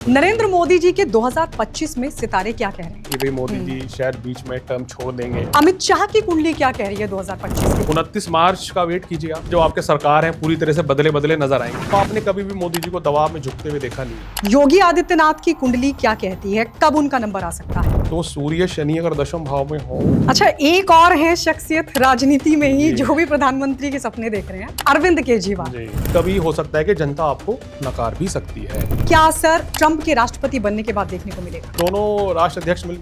नरेंद्र मोदी जी के 2025 में सितारे क्या कह रहे हैं? कि भाई मोदी जी शायद बीच में टर्म छोड़ देंगे। अमित शाह की कुंडली क्या कह रही है 2025 की? 29 मार्च का वेट कीजिए आप। जो आपके सरकार है पूरी तरह से बदले बदले नजर आएंगे। तो आपने कभी भी मोदी जी को दबाव में झुकते हुए देखा नहीं। योगी आदित्यनाथ की कुंडली क्या कहती है? कब उनका नंबर आ सकता है? तो सूर्य शनि अगर दशम भाव में हो। अच्छा, एक और है शख्सियत राजनीति में ही जो भी प्रधानमंत्री के सपने देख रहे हैं, अरविंद केजरीवाल। कभी हो सकता है कि जनता आपको नकार भी सकती है। क्या असर ट्रंप के राष्ट्रपति बनने के बाद देखने को मिलेगा? दोनों राष्ट्र अध्यक्ष मिलकर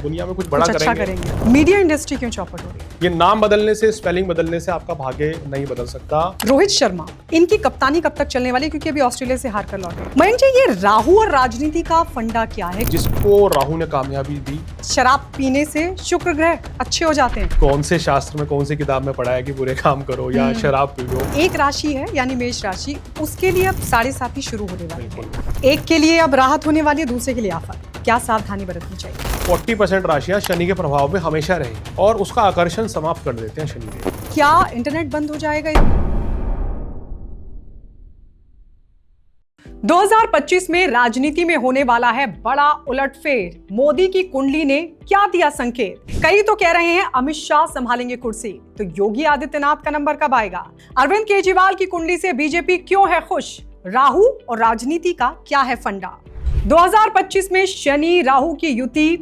दुनिया में कुछ बड़ा अच्छा करेंगे। मीडिया इंडस्ट्री क्यों चौपट हो रही है? ये नाम बदलने से, स्पेलिंग बदलने से आपका भाग्य नहीं बदल सकता। रोहित शर्मा, इनकी कप्तानी कब तक चलने वाली, क्योंकि अभी ऑस्ट्रेलिया से हार कर लौटे। मयंक जी, ये राहु और राजनीति का फंडा क्या है? जिसको राहु ने कामयाबी दी, शराब पीने से शुक्र ग्रह अच्छे हो जाते हैं। कौन से शास्त्र में, कौन सी किताब में पढ़ा है कि बुरे काम करो या शराब पी लो? एक राशि है यानी मेष राशि, उसके लिए अब 7.5 शुरू होने वाली है। एक के लिए अब राहत होने वाली है, दूसरे के लिए आफत। क्या सावधानी बरतनी चाहिए? 40% राशियां शनि के प्रभाव में हमेशा रही और उसका आकर्षण समाप्त कर देते हैं शनिदेव। क्या इंटरनेट बंद हो जाएगा? 2025 में राजनीति में होने वाला है बड़ा उलटफेर। मोदी की कुंडली ने क्या दिया संकेत? कई तो कह रहे हैं अमित शाह संभालेंगे कुर्सी, तो योगी आदित्यनाथ का नंबर कब आएगा? अरविंद केजरीवाल की कुंडली से बीजेपी क्यों है खुश? राहु और राजनीति का क्या है फंडा? 2025 में शनि राहु की युति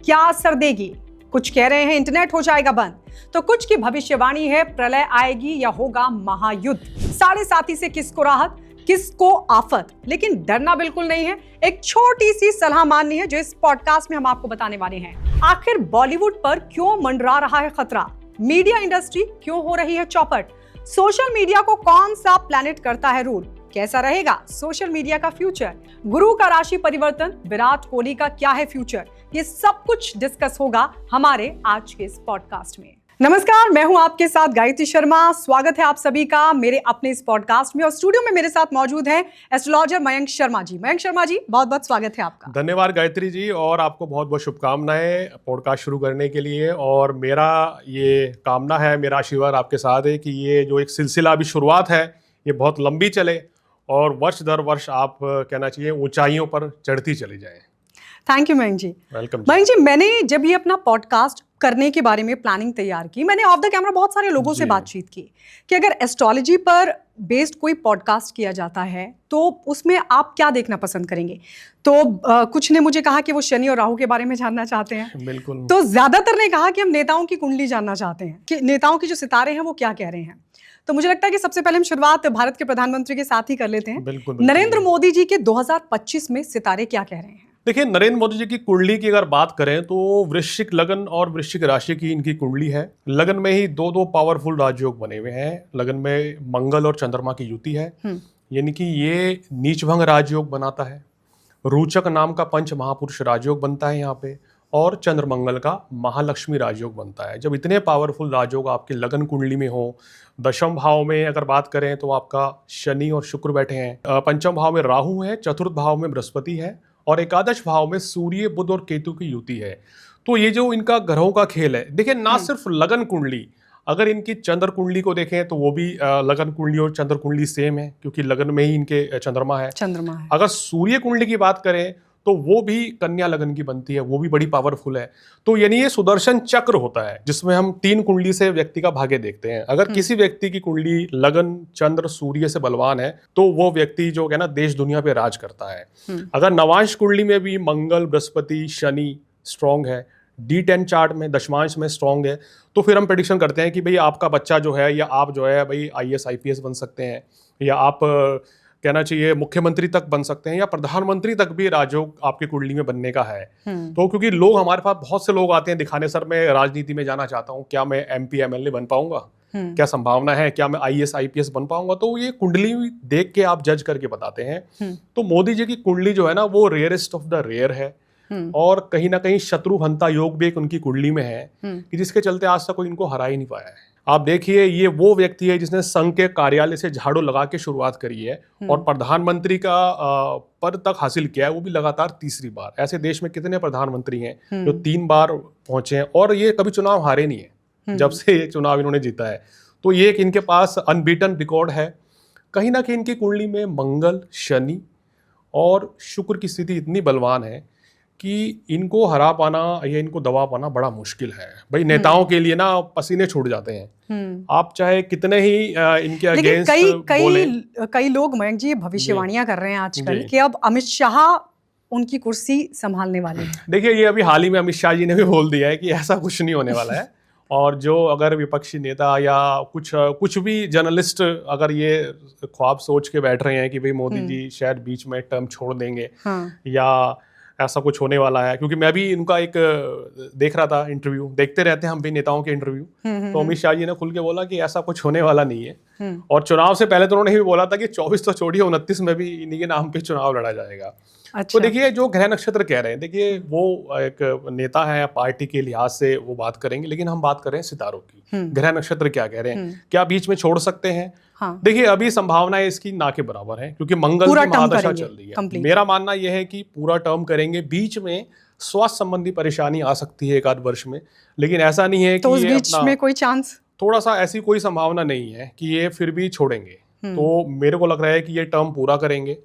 क्या असर देगी? कुछ कह रहे हैं इंटरनेट हो जाएगा बंद, तो कुछ की भविष्यवाणी है प्रलय आएगी या होगा महायुद्ध। 7.5 से किसको राहत, किसको आफत? लेकिन डरना बिल्कुल नहीं है। एक छोटी सी सलाह माननी है जो इस पॉडकास्ट में हम आपको बताने वाले हैं। आखिर बॉलीवुड पर क्यों मंडरा रहा है खतरा? मीडिया इंडस्ट्री क्यों हो रही है चौपट? सोशल मीडिया को कौन सा प्लैनेट करता है रूल? कैसा रहेगा सोशल मीडिया का फ्यूचर? गुरु का राशि परिवर्तन, विराट कोहली का क्या है फ्यूचर? ये सब कुछ डिस्कस होगा हमारे आज के इस पॉडकास्ट में। नमस्कार, मैं हूं आपके साथ गायत्री शर्मा। स्वागत है आप सभी का मेरे अपने इस पॉडकास्ट में। और स्टूडियो में मेरे साथ मौजूद हैं एस्ट्रोलॉजर मयंक शर्मा जी। मयंक शर्मा जी, बहुत बहुत स्वागत है आपका। धन्यवाद गायत्री जी, और आपको बहुत बहुत शुभकामनाएं पॉडकास्ट शुरू करने के लिए। और मेरा ये कामना है, मेरा आशीर्वाद आपके साथ है कि ये जो एक सिलसिला अभी शुरुआत है ये बहुत लंबी चले और वर्ष दर वर्ष आप कहना चाहिए ऊंचाइयों पर चढ़ती चली जाए। Thank you Mayank ji. Welcome Mayank ji, मैंने जब ये अपना पॉडकास्ट करने के बारे में प्लानिंग तैयार की, मैंने ऑफ द कैमरा बहुत सारे लोगों से बातचीत की कि अगर एस्ट्रोलॉजी पर बेस्ड कोई पॉडकास्ट किया जाता है तो उसमें आप क्या देखना पसंद करेंगे? तो कुछ ने मुझे कहा कि वो शनि और राहु के बारे में जानना चाहते हैं। बिल्कुल। तो ज्यादातर ने कहा कि हम नेताओं की कुंडली जानना चाहते हैं कि नेताओं के जो सितारे हैं वो क्या कह रहे हैं। तो मुझे लगता है कि सबसे पहले हम शुरुआत भारत के प्रधानमंत्री के साथ ही कर लेते हैं। बिल्कुल। नरेंद्र मोदी जी के 2025 में सितारे क्या कह रहे हैं? देखिए, नरेंद्र मोदी जी की कुंडली की अगर बात करें तो वृश्चिक लगन और वृश्चिक राशि की इनकी कुंडली है। लगन में ही दो पावरफुल राजयोग बने हुए हैं। लगन में मंगल और चंद्रमा की युति है, यानी कि ये नीचभंग राजयोग बनाता है। रोचक नाम का पंच महापुरुष राजयोग बनता है यहाँ पे, और चंद्रमंगल का महालक्ष्मी राजयोग बनता है। जब इतने पावरफुल राजयोग आपके लगन कुंडली में हो, दशम भाव में अगर बात करें तो आपका शनि और शुक्र बैठे हैं, पंचम भाव में राहु है, चतुर्थ भाव में बृहस्पति है, और एकादश भाव में सूर्य, बुध और केतु की युति है। तो ये जो इनका ग्रहों का खेल है, देखिए ना सिर्फ लगन कुंडली, अगर इनकी चंद्र कुंडली को देखें तो वो भी लगन कुंडली और चंद्र कुंडली सेम है, क्योंकि लगन में ही इनके चंद्रमा है। अगर सूर्य कुंडली की बात करें तो वो भी कन्या लगन की बनती है, वो भी बड़ी पावरफुल है। तो यानी ये सुदर्शन चक्र होता है जिसमें हम 3 कुंडली से व्यक्ति का भाग्य देखते हैं। अगर किसी व्यक्ति की कुंडली लगन, चंद्र, सूर्य से बलवान है तो वो व्यक्ति जो है ना देश दुनिया पे राज करता है। अगर नवांश कुंडली में भी मंगल, बृहस्पति, शनि स्ट्रॉन्ग है, D10 चार्ट में दशमांश में स्ट्रॉन्ग है, तो फिर हम प्रेडिक्शन करते हैं कि भाई आपका बच्चा जो है या आप जो है भाई IAS IPS बन सकते हैं, या आप कहना चाहिए मुख्यमंत्री तक बन सकते हैं, या प्रधानमंत्री तक भी राजयोग आपकी कुंडली में बनने का है। तो क्योंकि लोग हमारे पास बहुत से लोग आते हैं दिखाने, सर मैं राजनीति में जाना चाहता हूँ, क्या मैं MP MLA बन पाऊंगा, क्या संभावना है, क्या मैं IAS IPS बन पाऊंगा? तो ये कुंडली देख के आप जज करके बताते हैं। तो मोदी जी की कुंडली जो है ना वो रेयरेस्ट ऑफ द रेयर है, और कहीं ना कहीं शत्रुहंता योग भी एक उनकी कुंडली में है कि जिसके चलते आज तक कोई इनको हरा ही नहीं पाया है। आप देखिए, ये वो व्यक्ति है जिसने संघ के कार्यालय से झाड़ू लगा के शुरुआत करी है और प्रधानमंत्री का पद तक हासिल किया है, वो भी लगातार 3री बार। ऐसे देश में कितने प्रधानमंत्री हैं जो 3 बार पहुंचे हैं, और ये कभी चुनाव हारे नहीं है जब से ये चुनाव इन्होंने जीता है। तो ये एक इनके पास अनबीटन रिकॉर्ड है। कहीं ना कहीं इनकी कुंडली में मंगल, शनि और शुक्र की स्थिति इतनी बलवान है कि इनको हरा पाना या इनको दबा पाना बड़ा मुश्किल है। भाई नेताओं के लिए ना पसीने छूट जाते हैं, आप चाहे कितने ही इनके अगेंस्ट बोलें। कई लोग मयंक जी भविष्यवाणियां कर रहे हैं आजकल कि अब अमित शाह उनकी कुर्सी संभालने वाले हैं। देखिए, ये अभी हाल ही में अमित शाह जी ने भी बोल दिया है कि ऐसा कुछ नहीं होने वाला है। और जो अगर विपक्षी नेता या कुछ भी जर्नलिस्ट अगर ये ख्वाब सोच के बैठ रहे हैं कि भाई मोदी जी शायद बीच में टर्म छोड़ देंगे, या ऐसा कुछ होने वाला है, क्योंकि मैं भी इनका एक देख रहा था इंटरव्यू, देखते रहते हैं हम भी नेताओं के इंटरव्यू, तो अमित शाह जी ने खुल के बोला कि ऐसा कुछ होने वाला नहीं है। और चुनाव से पहले तो उन्होंने भी बोला था कि 24 तो छोड़िए 29 में भी इन्हीं के नाम पे चुनाव लड़ा जाएगा। अच्छा। तो देखिए, जो ग्रह नक्षत्र कह रहे हैं, देखिए वो एक नेता है, पार्टी के लिहाज से वो बात करेंगे, लेकिन हम बात कर रहे हैं सितारों की। ग्रह नक्षत्र क्या कह रहे हैं, क्या बीच में छोड़ सकते हैं? हाँ। देखिए, अभी संभावना इसकी ना के बराबर है, क्योंकि मंगल की महादशा चल रही है। मेरा मानना यह है कि पूरा टर्म करेंगे। बीच में स्वास्थ्य संबंधी परेशानी आ सकती है एक आध वर्ष में, लेकिन ऐसा नहीं है कि उस बीच में कोई चांस, थोड़ा सा ऐसी कोई संभावना नहीं है कि ये फिर भी छोड़ेंगे। तो मेरे को लग रहा है कि ये टर्म पूरा करेंगे।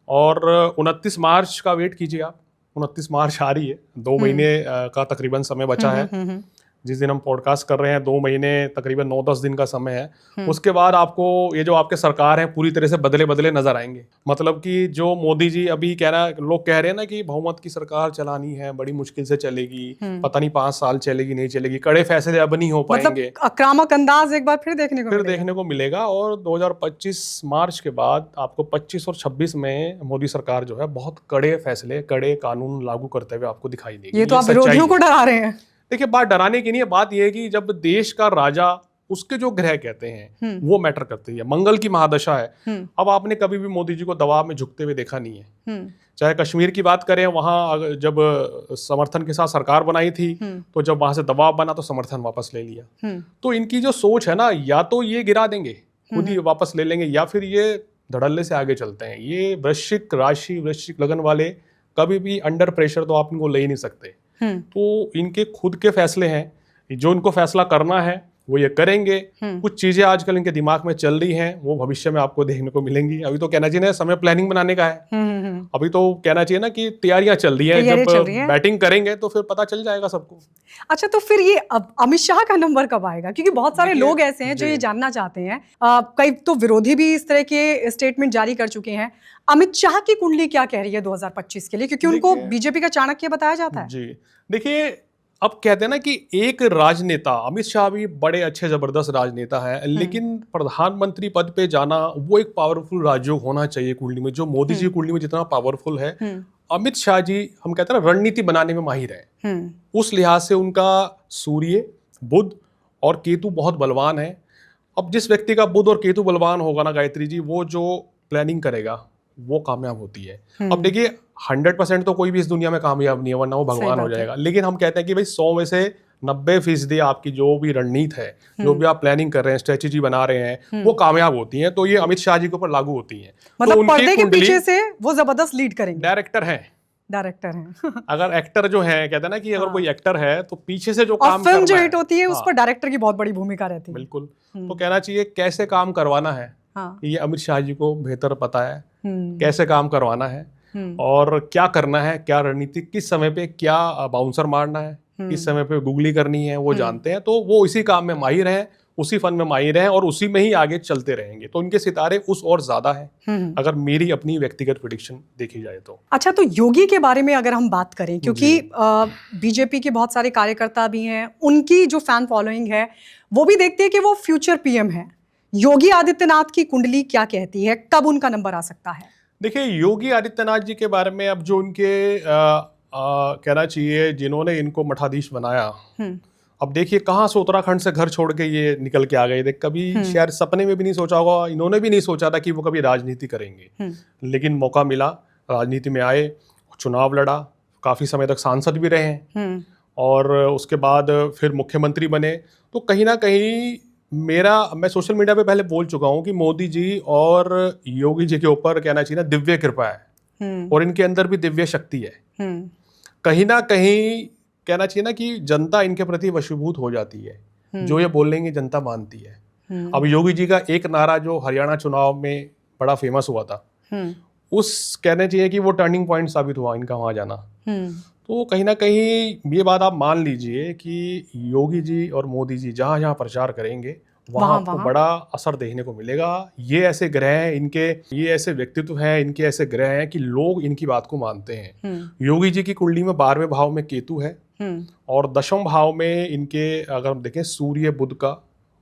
और 29 मार्च का वेट कीजिए आप। 29 मार्च आ रही है, 2 महीने का तकरीबन समय बचा है। जिस दिन हम पॉडकास्ट कर रहे हैं 2 महीने तकरीबन 9-10 दिन का समय है। उसके बाद आपको ये जो आपके सरकार है पूरी तरह से बदले नजर आएंगे। मतलब कि जो मोदी जी अभी लोग कह रहे हैं ना कि बहुमत की सरकार चलानी है, बड़ी मुश्किल से चलेगी, पता नहीं 5 साल चलेगी नहीं चलेगी, कड़े फैसले अब नहीं हो पाएंगे। मतलब आक्रामक अंदाज एक बार फिर देखने को मिलेगा। और 2025 मार्च के बाद आपको 25 और 26 में मोदी सरकार जो है बहुत कड़े फैसले, कड़े कानून लागू करते हुए आपको दिखाई देगी। ये तो आप विरोधियों को डरा रहे हैं। देखिए, बात डराने की नहीं है, बात यह है कि जब देश का राजा, उसके जो ग्रह कहते हैं वो मैटर करती है। मंगल की महादशा है। अब आपने कभी भी मोदी जी को दबाव में झुकते हुए देखा नहीं है। चाहे कश्मीर की बात करें, वहां जब समर्थन के साथ सरकार बनाई थी, तो जब वहां से दबाव बना तो समर्थन वापस ले लिया। तो इनकी जो सोच है ना, या तो ये गिरा देंगे, खुद ही वापस ले लेंगे, या फिर ये धड़ल्ले से आगे चलते हैं। ये वृश्चिक राशि, वृश्चिक लगन वाले कभी भी अंडर प्रेशर तो आप इनको ले ही नहीं सकते। तो इनके खुद के फैसले हैं, जो इनको फैसला करना है वो ये करेंगे। कुछ चीजें आजकल इनके दिमाग में चल रही हैं, वो भविष्य में आपको देखने को मिलेंगी। अभी तो कहना चाहिए ना समय प्लानिंग बनाने का है। अभी तो कहना चाहिए ना कि तैयारियां चल रही हैं। जब बैटिंग करेंगे तो फिर पता चल जाएगा सबको। अच्छा, तो फिर ये अमित शाह का नंबर कब आएगा? क्योंकि बहुत सारे लोग ऐसे हैं जो ये जानना चाहते हैं। कई तो विरोधी भी इस तरह के स्टेटमेंट जारी कर चुके हैं। अमित शाह की कुंडली क्या कह रही है 2025 के लिए, क्योंकि उनको बीजेपी का चाणक्य बताया जाता है। जी देखिए, अब कहते हैं ना कि एक राजनेता, अमित शाह भी बड़े अच्छे जबरदस्त राजनेता है, लेकिन प्रधानमंत्री पद पे जाना वो एक पावरफुल राजयोग होना चाहिए कुंडली में। जो मोदी जी कुंडली में जितना पावरफुल है, अमित शाह जी हम कहते हैं ना रणनीति बनाने में माहिर है। उस लिहाज से उनका सूर्य, बुध और केतु बहुत बलवान है। अब जिस व्यक्ति का बुध और केतु बलवान होगा ना गायत्री जी, वो जो प्लानिंग करेगा वो कामयाब होती है। अब देखिए, 100% तो कोई भी इस दुनिया में कामयाब नहीं है, वरना वो भगवान हो जाएगा। लेकिन हम कहते हैं कि भाई 100 में से 90% आपकी जो भी रणनीति है, जो भी आप प्लानिंग कर रहे हैं, स्ट्रेटेजी बना रहे हैं, वो कामयाब होती है। तो ये अमित शाह जी के ऊपर लागू होती है। मतलब तो पर्दे के पीछे से वो जबरदस्त लीड करेंगे। डायरेक्टर हैं अगर एक्टर जो है, कहते हैं ना कि अगर कोई एक्टर है तो पीछे से जो काम फिल्म जो हिट होती है उस पर डायरेक्टर की बहुत बड़ी भूमिका रहती है। बिल्कुल। तो कहना चाहिए कैसे काम करवाना है, ये अमित शाह जी को बेहतर पता है। कैसे काम करवाना है और क्या करना है, क्या रणनीति, किस समय पे क्या बाउंसर मारना है, किस समय पे गुगली करनी है, वो जानते हैं। तो वो इसी काम में माहिर हैं, उसी फन में माहिर हैं और उसी में ही आगे चलते रहेंगे। तो उनके सितारे उस और ज्यादा हैं, अगर मेरी अपनी व्यक्तिगत प्रेडिक्शन देखी जाए तो। अच्छा, तो योगी के बारे में अगर हम बात करें, क्योंकि बीजेपी के बहुत सारे कार्यकर्ता भी हैं, उनकी जो फैन फॉलोइंग है वो भी देखते हैं कि वो फ्यूचर पीएम है। योगी आदित्यनाथ की कुंडली क्या कहती है, कब उनका नंबर आ सकता है? देखिए, योगी आदित्यनाथ जी के बारे में अब जो उनके कहना चाहिए, जिन्होंने इनको मठाधीश बनाया, अब देखिए कहाँ से उत्तराखंड से घर छोड़ के ये निकल के आ गए थे। कभी शायद सपने में भी नहीं सोचा होगा, इन्होंने भी नहीं सोचा था कि वो कभी राजनीति करेंगे। लेकिन मौका मिला, राजनीति में आए, चुनाव लड़ा, काफी समय तक सांसद भी रहे और उसके बाद फिर मुख्यमंत्री बने। तो कहीं ना कहीं मैं सोशल मीडिया पे पहले बोल चुका हूँ कि मोदी जी और योगी जी के ऊपर कहना चाहिए ना दिव्य कृपा है और इनके अंदर भी दिव्य शक्ति है। कहीं ना कहीं कहना चाहिए ना कि जनता इनके प्रति वशीभूत हो जाती है, जो ये बोलेंगे जनता मानती है। अब योगी जी का एक नारा जो हरियाणा चुनाव में बड़ा फेमस हुआ था, उस कहने चाहिए कि वो टर्निंग पॉइंट साबित हुआ इनका वहाँ जाना। तो कहीं ना कहीं ये बात आप मान लीजिए कि योगी जी और मोदी जी जहाँ जहाँ प्रचार करेंगे वहाँ आपको बड़ा असर देखने को मिलेगा। ये ऐसे ग्रह हैं इनके, ये ऐसे व्यक्तित्व हैं इनके, ऐसे ग्रह हैं कि लोग इनकी बात को मानते हैं। योगी जी की कुंडली में 12वें भाव में केतु है और 10वें भाव में इनके अगर हम देखें सूर्य बुध का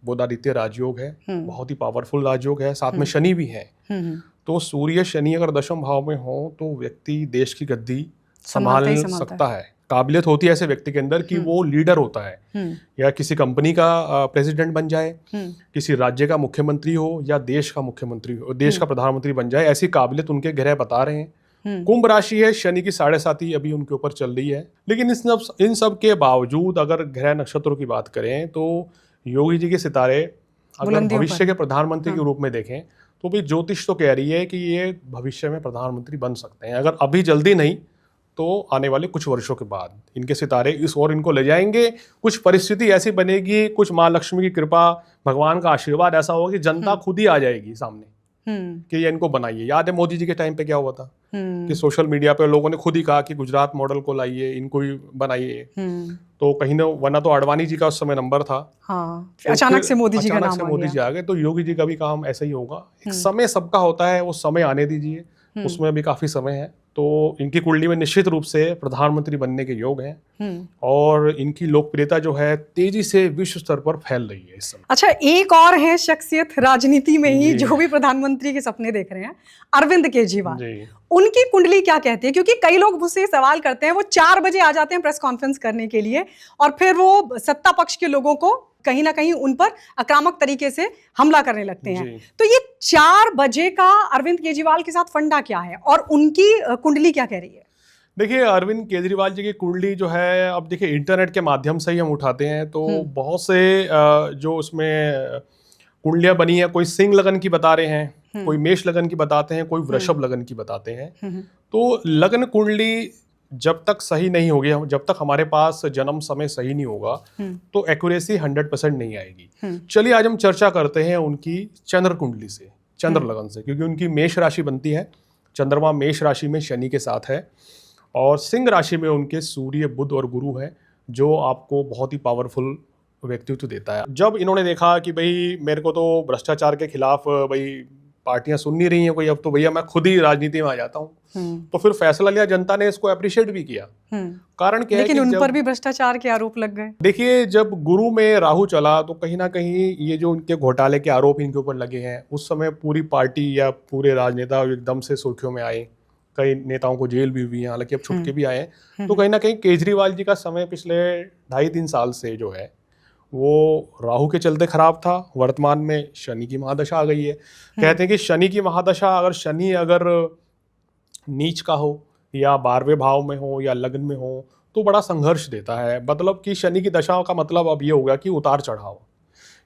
बुधादित्य राजयोग है, बहुत ही पावरफुल राजयोग है, साथ में शनि भी है। तो सूर्य शनि अगर 10वें भाव में हो तो व्यक्ति देश की गद्दी संभाल सकता है। काबिलियत होती है ऐसे व्यक्ति के अंदर कि वो लीडर होता है, या किसी कंपनी का प्रेसिडेंट बन जाए, किसी राज्य का मुख्यमंत्री हो या देश का मुख्यमंत्री हो, देश का प्रधानमंत्री बन जाए, ऐसी काबिलियत उनके ग्रह बता रहे हैं। कुंभ राशि है, शनि की 7.5 अभी उनके ऊपर चल रही है। लेकिन इन सब के बावजूद अगर ग्रह नक्षत्रों की बात करें तो योगी जी के सितारे अगर भविष्य के प्रधानमंत्री के रूप में देखें तो भी ज्योतिष तो कह रही है कि ये भविष्य में प्रधानमंत्री बन सकते हैं। अगर अभी जल्दी नहीं तो आने वाले कुछ वर्षों के बाद इनके सितारे इस ओर इनको ले जाएंगे। कुछ परिस्थिति ऐसी बनेगी, कुछ माँ लक्ष्मी की कृपा, भगवान का आशीर्वाद ऐसा होगा कि जनता खुद ही आ जाएगी सामने कि ये इनको बनाइए। याद है मोदी जी के टाइम पे क्या हुआ था कि सोशल मीडिया पे लोगों ने खुद ही कहा कि गुजरात मॉडल को लाइए, इनको ही बनाइए। तो कहीं ना वरना तो आडवाणी जी का उस समय नंबर था। तो अचानक से मोदी जी आ गए। तो योगी जी का भी काम ऐसा ही होगा। एक समय सबका होता है, वो समय आने दीजिए, उसमें भी काफी समय है। तो इनकी कुंडली में निश्चित रूप से प्रधानमंत्री बनने के योग हैं और इनकी लोकप्रियता जो है तेजी से विश्व स्तर पर फैल रही है इस समय। अच्छा, एक और है शख्सियत राजनीति में ही जो भी प्रधानमंत्री के सपने देख रहे हैं, अरविंद केजरीवाल। उनकी कुंडली क्या कहती है? क्योंकि कई लोग मुझसे सवाल करते हैं, वो 4 बजे आ जाते हैं प्रेस कॉन्फ्रेंस करने के लिए और फिर वो सत्ता पक्ष के लोगों को कहीं ना कहीं उन पर आक्रामक तरीके से हमला करने लगते हैं। तो ये 4 बजे का अरविंद केजरीवाल के साथ फंडा क्या है और उनकी कुंडली क्या कह रही है? देखिए, अरविंद केजरीवाल जी की कुंडली जो है, अब देखिए इंटरनेट के माध्यम से ही हम उठाते हैं तो बहुत से जो उसमें कुंडलियां बनी है, कोई सिंह लगन की बता रहे हैं, कोई मेष लगन की बताते हैं, कोई वृषभ लगन की बताते हैं। तो लगन कुंडली जब तक सही नहीं होगी, जब तक हमारे पास जन्म समय सही नहीं होगा तो एक्यूरेसी 100% नहीं आएगी। चलिए आज हम चर्चा करते हैं उनकी चंद्र कुंडली से, चंद्र लगन से, क्योंकि उनकी मेष राशि बनती है, चंद्रमा मेष राशि में शनि के साथ है और सिंह राशि में उनके सूर्य बुध और गुरु है, जो आपको बहुत ही पावरफुल व्यक्तित्व देता है। जब इन्होंने देखा कि भाई मेरे को तो भ्रष्टाचार के खिलाफ भाई पार्टियां सुन नहीं रही हैं कोई, अब तो भैया मैं खुद ही राजनीति में आ जाता हूँ, तो फिर फैसला लिया, जनता ने इसको अप्रिशिएट भी किया। कारण क्या है? लेकिन उन पर भी भ्रष्टाचार के आरोप लग गए। देखिए, जब गुरु में राहु चला तो कहीं ना कहीं ये जो उनके घोटाले के आरोप इनके ऊपर लगे हैं, उस समय पूरी पार्टी या पूरे राजनेता एकदम से सुर्खियों में आए, कई नेताओं को जेल भी हुई है, हालांकि अब छुट के भी आए। तो कहीं ना कहीं केजरीवाल जी का समय पिछले 2.5-3 साल से जो है वो राहु के चलते खराब था। वर्तमान में शनि की महादशा आ गई है। कहते हैं कि शनि की महादशा, अगर शनि अगर नीच का हो या 12वें भाव में हो या लग्न में हो तो बड़ा संघर्ष देता है। मतलब कि शनि की दशा का मतलब अब ये होगा कि उतार चढ़ाव,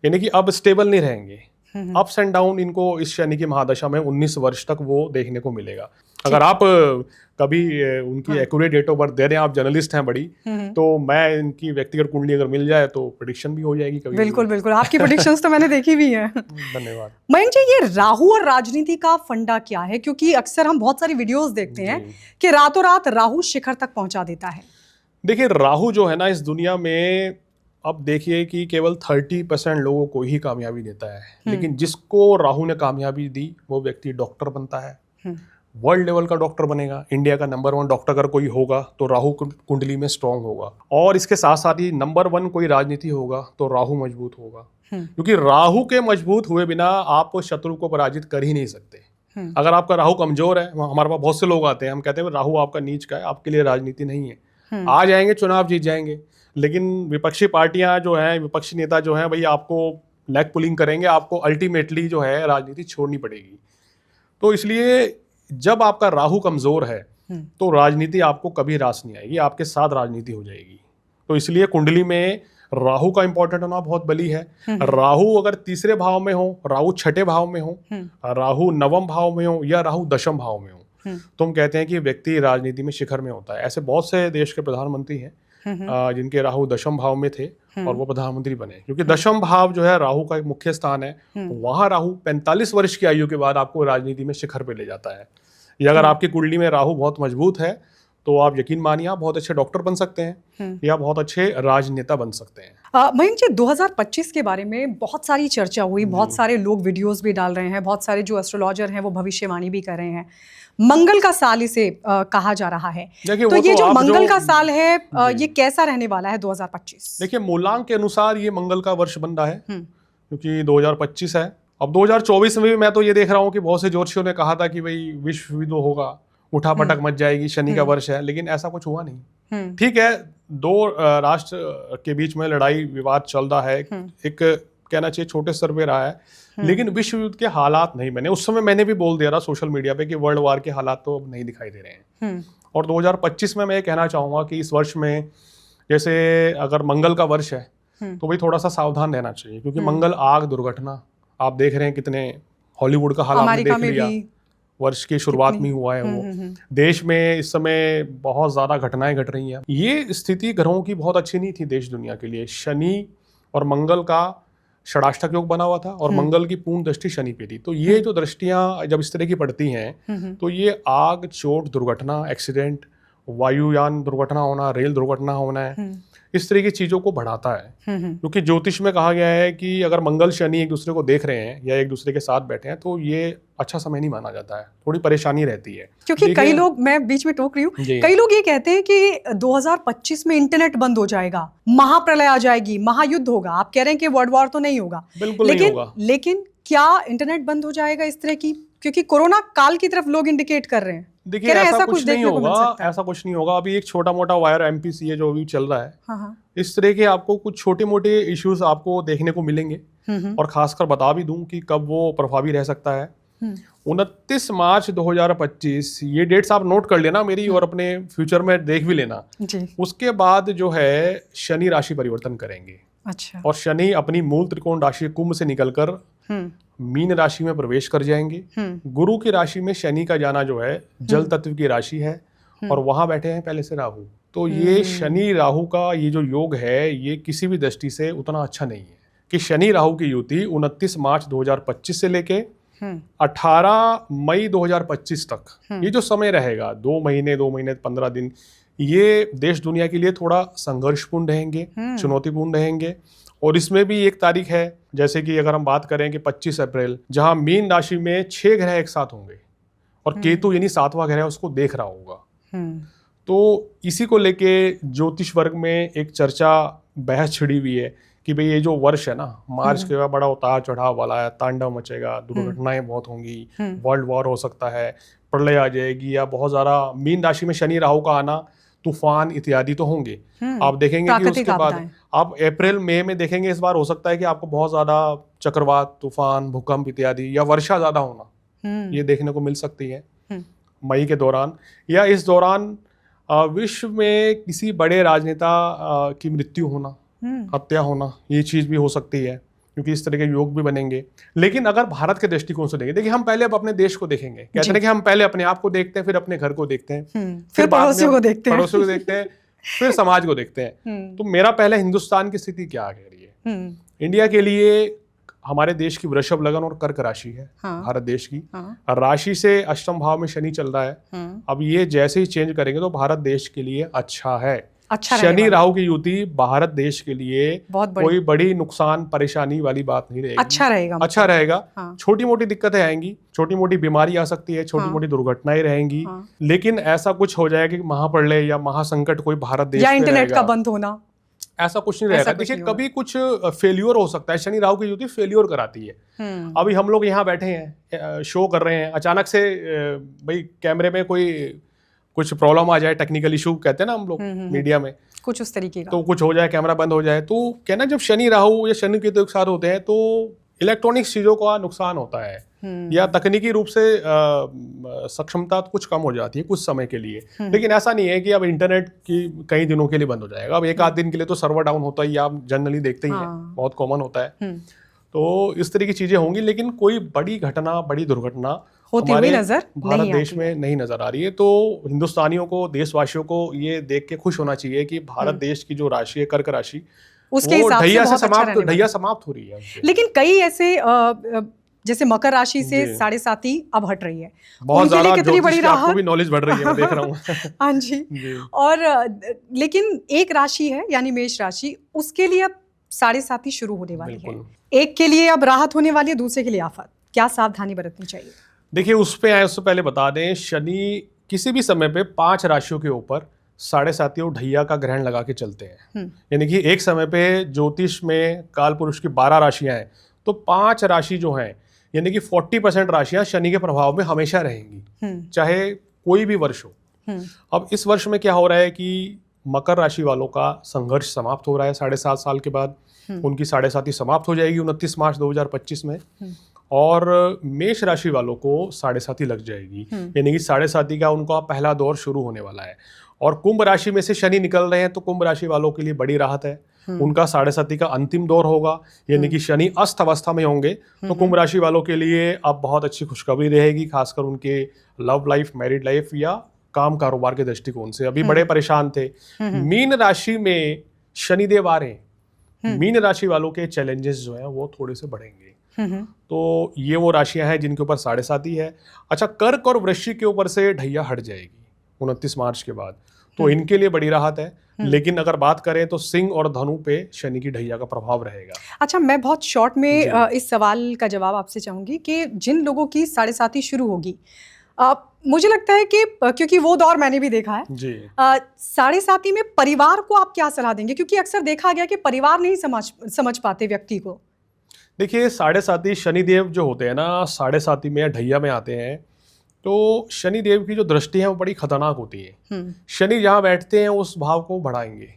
यानी कि अब स्टेबल नहीं रहेंगे, अप्स एंड डाउन इनको इस शनि की महादशा में 19 वर्ष तक वो देखने को मिलेगा। अगर आप कभी उनकी एक्यूरेट डेट ऑफ बर्थ दे रहे हैं, आप जर्नलिस्ट हैं बड़ी, तो मैं इनकी व्यक्तिगत कुंडली अगर मिल जाए तो प्रेडिक्शन भी हो जाएगी कभी। बिल्कुल बिल्कुल, आपकी प्रेडिक्शंस तो मैंने देखी भी है। धन्यवाद। मयंक जी, ये राहु और राजनीति का फंडा क्या है? क्योंकि अक्सर हम बहुत सारी वीडियोस देखते हैं कि रातों रात राहु शिखर तक पहुंचा देता है। देखिए, राहु जो है ना इस दुनिया में, अब देखिए कि केवल 30% लोगों को ही कामयाबी देता है, लेकिन जिसको राहु ने कामयाबी दी वो व्यक्ति डॉक्टर बनता है, वर्ल्ड लेवल का डॉक्टर बनेगा। इंडिया का नंबर 1 डॉक्टर अगर कोई होगा तो राहु कुंडली में स्ट्रांग होगा। और इसके साथ साथ ही नंबर 1 कोई राजनीति होगा तो राहु मजबूत होगा, क्योंकि राहु के मजबूत हुए बिना आप शत्रु को पराजित कर ही नहीं सकते। अगर आपका राहु कमजोर है, हमारे पास बहुत से लोग आते हैं, हम कहते हैं राहु आपका नीच का है, आपके लिए राजनीति नहीं है। आ जाएंगे, चुनाव जीत जाएंगे, लेकिन विपक्षी पार्टियां जो हैं, विपक्षी नेता जो हैं, भाई आपको लेग पुलिंग करेंगे, आपको अल्टीमेटली जो है राजनीति छोड़नी पड़ेगी। तो इसलिए जब आपका राहु कमजोर है तो राजनीति आपको कभी रास नहीं आएगी, आपके साथ राजनीति हो जाएगी। तो इसलिए कुंडली में राहु का इंपॉर्टेंट होना बहुत बली है। राहु अगर 3रे भाव में हो, राहु 6ठे भाव में हो, राहु 9वें भाव में हो या राहु 10वें भाव में हो, तो हम कहते हैं कि व्यक्ति राजनीति में शिखर में होता है। ऐसे बहुत से देश के प्रधानमंत्री हैं जिनके राहु 10वें भाव में थे और वो प्रधानमंत्री बने, क्योंकि 10वां भाव जो है राहु का एक मुख्य स्थान है। वहां राहु 45 वर्ष की आयु के बाद आपको राजनीति में शिखर पे ले जाता है। ये अगर आपकी कुंडली में राहु बहुत मजबूत है तो आप यकीन मानिए आप बहुत अच्छे डॉक्टर बन सकते हैं या बहुत अच्छे राजनेता बन सकते हैं। मयंक जी, 2025 के बारे में बहुत सारी चर्चा हुई, बहुत सारे लोग वीडियोस भी डाल रहे हैं, बहुत सारे जो एस्ट्रोलॉजर हैं वो भविष्यवाणी भी कर रहे हैं। मंगल का साल इसे कहा जा रहा है, तो ये जो मंगल का साल है ये कैसा रहने वाला है 2025? देखिए, मूलांक के अनुसार ये मंगल का वर्ष बन रहा है क्योंकि 2025 है। अब 2024 में भी मैं तो ये देख रहा हूँ कि बहुत से ज्योतिषियों ने कहा था कि भाई विश्व युद्ध होगा, उठा पटक मच जाएगी, शनि का वर्ष है, लेकिन ऐसा कुछ हुआ नहीं। ठीक है, दो राष्ट्र के बीच में लड़ाई विवाद चल रहा है, एक कहना चाहिए छोटे स्तर पे रहा है, लेकिन विश्व युद्ध के हालात नहीं बने। उस समय मैंने भी बोल दिया था सोशल मीडिया पे कि वर्ल्ड वार के हालात तो अब नहीं दिखाई दे रहे हैं। और 2025 में मैं ये कहना चाहूंगा कि इस वर्ष में जैसे अगर मंगल का वर्ष है तो भाई थोड़ा सा सावधान रहना चाहिए, क्योंकि मंगल आग दुर्घटना आप देख रहे हैं कितने, हॉलीवुड का हालात देख लिया, वर्ष की शुरुआत में हुआ है वो। देश में इस समय बहुत ज्यादा घटनाएं घट रही हैं। ये स्थिति ग्रहों की बहुत अच्छी नहीं थी देश दुनिया के लिए। शनि और मंगल का षडाष्टक योग बना हुआ था और मंगल की पूर्ण दृष्टि शनि पे थी। तो ये जो दृष्टियां जब इस तरह की पड़ती हैं तो ये आग, चोट, दुर्घटना, एक्सीडेंट, वायुयान दुर्घटना होना, रेल दुर्घटना होना है, इस तरह की चीजों को बढ़ाता है। क्योंकि ज्योतिष में कहा गया है कि अगर मंगल शनि एक दूसरे को देख रहे हैं या एक दूसरे के साथ बैठे हैं तो ये अच्छा समय नहीं माना जाता है, थोड़ी परेशानी रहती है। क्योंकि कई लोग, मैं बीच में टोक रही हूँ, कई लोग ये कहते हैं कि 2025 में इंटरनेट बंद हो जाएगा, महाप्रलय आ जाएगी, महायुद्ध होगा। आप कह रहे हैं कि वर्ल्ड वॉर तो नहीं होगा, बिल्कुल नहीं होगा। लेकिन क्या इंटरनेट बंद हो जाएगा इस तरह की? क्योंकि कोरोना काल की तरफ लोग इंडिकेट कर रहे हैं। देखिए, ऐसा कुछ नहीं होगा, ऐसा कुछ नहीं होगा। अभी एक छोटा मोटा वायर MPCA जो अभी चल रहा है, इस तरह के आपको कुछ छोटे मोटे इश्यूज आपको देखने को मिलेंगे। और खासकर बता भी दूं कि कब वो प्रभावी रह सकता है। 29 मार्च 2025, ये डेट्स आप नोट कर लेना मेरी, और अपने फ्यूचर में देख भी लेना जी। उसके बाद जो है शनि राशि परिवर्तन करेंगे। अच्छा। और शनि अपनी मूल त्रिकोण राशि कुंभ से निकलकर मीन राशि में प्रवेश कर जाएंगे। गुरु की राशि में शनि का जाना जो है जल तत्व की राशि है, और वहां बैठे हैं पहले से राहु। तो ये शनि राहु का ये जो योग है ये किसी भी दृष्टि से उतना अच्छा नहीं है कि शनि राहु की युति 29 मार्च 2025 से लेके 18 मई 2025 तक ये जो समय रहेगा, 2 महीने 15 दिन, ये देश दुनिया के लिए थोड़ा संघर्षपूर्ण रहेंगे, चुनौतीपूर्ण रहेंगे। और इसमें भी एक तारीख है, जैसे कि अगर हम बात करें कि 25 अप्रैल, जहां मीन राशि में 6 ग्रह एक साथ होंगे और केतु यानी 7वां ग्रह उसको देख रहा होगा। तो इसी को लेके ज्योतिष वर्ग में एक चर्चा, बहस छिड़ी हुई है कि भाई ये जो वर्ष है ना, मार्च के बाद बड़ा उतार चढ़ाव वाला है, तांडव मचेगा, दुर्घटनाएं बहुत होंगी, वर्ल्ड वॉर हो सकता है, प्रलय आ जाएगी, या बहुत ज्यादा मीन राशि में शनि राहु का आना, तूफान इत्यादि तो होंगे। आप देखेंगे कि उसके बाद आप अप्रैल मई में देखेंगे, इस बार हो सकता है कि आपको बहुत ज्यादा चक्रवात, तूफान, भूकंप इत्यादि या वर्षा ज्यादा होना ये देखने को मिल सकती है मई के दौरान। या इस दौरान विश्व में किसी बड़े राजनेता की मृत्यु होना, हत्या होना, ये चीज भी हो सकती है, क्योंकि इस तरह के योग भी बनेंगे। लेकिन अगर भारत के दृष्टिकोण से देखें, देखिए हम पहले अब अपने देश को देखेंगे, कहते हैं कि हम पहले अपने आप को देखते हैं, फिर अपने घर को देखते हैं, फिर पड़ोसियों को देखते हैं, फिर समाज को देखते हैं। तो मेरा पहले हिंदुस्तान की स्थिति क्या कह रही है? इंडिया के लिए हमारे देश की वृषभ लगन और कर्क राशि है। भारत देश की राशि से अष्टम भाव में शनि चल रहा है। अब ये जैसे ही चेंज करेंगे तो भारत देश के लिए अच्छा है। शनि राहु की युति भारत देश के लिए कोई बड़ी नुकसान परेशानी वाली बात नहीं रहेगी। अच्छा रहेगा। छोटी मोटी दिक्कतें आएंगी, छोटी मोटी बीमारी आ सकती है, छोटी मोटी दुर्घटनाएं रहेंगी, लेकिन ऐसा कुछ हो जाएगा कि महाप्रलय या महासंकट कोई भारत देश या इंटरनेट का बंद होना, ऐसा कुछ नहीं रहेगा। देखिए, कभी कुछ फेल्योर हो सकता है, शनि राहु की युति फेल्योर कराती है। अभी हम लोग यहाँ बैठे हैं, शो कर रहे हैं, अचानक से भाई कैमरे में कोई कुछ प्रॉब्लम आ जाए, टेक्निकल इशू कहते हैं ना हम लोग मीडिया में, कुछ उस तरीके का, तो कुछ हो जाए, कैमरा बंद हो जाए, तो कहना जब शनि राहु या शनि केतु एक साथ होते हैं तो इलेक्ट्रॉनिक्स चीजों का नुकसान होता है, या तकनीकी रूप से सक्षमता कुछ कम हो जाती है कुछ समय के लिए। लेकिन ऐसा नहीं है कि अब इंटरनेट की कई दिनों के लिए बंद हो जाएगा। अब एक आध दिन के लिए तो सर्वर डाउन होता ही, आप जनरली देखते ही हैं, बहुत कॉमन होता है। तो इस तरह की चीजें होंगी, लेकिन कोई बड़ी घटना, बड़ी दुर्घटना हमारे भारत देश में नहीं नजर आ रही है। तो हिंदुस्तानियों को, देशवासियों को ये देख के खुश होना चाहिए कि भारत देश की जो राशि है, कर्क राशि, उसके हिसाब से ढैया समाप्त हो रही है। लेकिन कई ऐसे जैसे मकर राशि से जी। 7.5 अब हट रही है, बहुत उनके लिए ज्यादा कितनी ज्योतिष बड़ी की आपको राहत। भी नॉलेज बढ़ रही है, मैं देख रहा हूँ। हाँ जी। जी। और लेकिन एक राशि है यानी मेष राशि, उसके लिए अब 7.5 शुरू होने वाली है। बिल्कुल। एक के लिए अब राहत होने वाली है, दूसरे के लिए आफत। क्या सावधानी बरतनी चाहिए? देखिए, उस पे आए उससे पहले बता दें, शनि किसी भी समय पे 5 राशियों के ऊपर 7.5 ढैया का ग्रहण लगा के चलते हैं। यानी कि एक समय पे ज्योतिष में काल पुरुष की 12 राशियां हैं, तो 5 राशि जो हैं, यानी कि 40% राशियां शनि के प्रभाव में हमेशा रहेंगी, चाहे कोई भी वर्ष हो। अब इस वर्ष में क्या हो रहा है कि मकर राशि वालों का संघर्ष समाप्त हो रहा है 7.5 साल के बाद। उनकी 7.5 समाप्त हो जाएगी 29 मार्च 2025 में। और मेष राशि वालों को 7.5 लग जाएगी, यानी कि 7.5 का उनका पहला दौर शुरू होने वाला है। और कुंभ राशि में से शनि निकल रहे हैं, तो कुंभ राशि वालों के लिए बड़ी राहत है। उनका 7.5 का अंतिम दौर होगा, यानी कि शनि अस्त अवस्था में होंगे, तो कुंभ राशि वालों के लिए अब बहुत अच्छी खुशखबरी रहेगी, खासकर उनके लव लाइफ, मैरिड लाइफ या काम कारोबार के दृष्टिकोण से। अभी बड़े परेशान थे। मीन राशि में शनिदेव आ रहे हैं, मीन राशि वालों के चैलेंजेस जो हैं वो थोड़े से बढ़ेंगे। तो ये वो राशियां हैं जिनके ऊपर 7.5 है। अच्छा, कर्क और वृश्चिक के ऊपर से ढैया हट जाएगी 29 मार्च के बाद, तो इनके लिए बड़ी राहत है। लेकिन अगर बात करें तो सिंह और धनु पे शनि की ढैया का प्रभाव रहेगा। अच्छा, मैं बहुत शॉर्ट में इस सवाल का जवाब आपसे चाहूंगी कि जिन लोगों की 7.5 शुरू होगी, मुझे लगता है कि क्योंकि वो दौर मैंने भी देखा है जी। 7.5 में परिवार को आप क्या सलाह देंगे? क्योंकि अक्सर देखा गया कि परिवार नहीं समझ पाते व्यक्ति को। देखिए, 7.5 शनिदेव जो होते हैं ना, 7.5 में या ढैया में आते हैं, तो शनिदेव की जो दृष्टि है वो बड़ी खतरनाक होती है। शनि जहाँ बैठते हैं उस भाव को बढ़ाएंगे,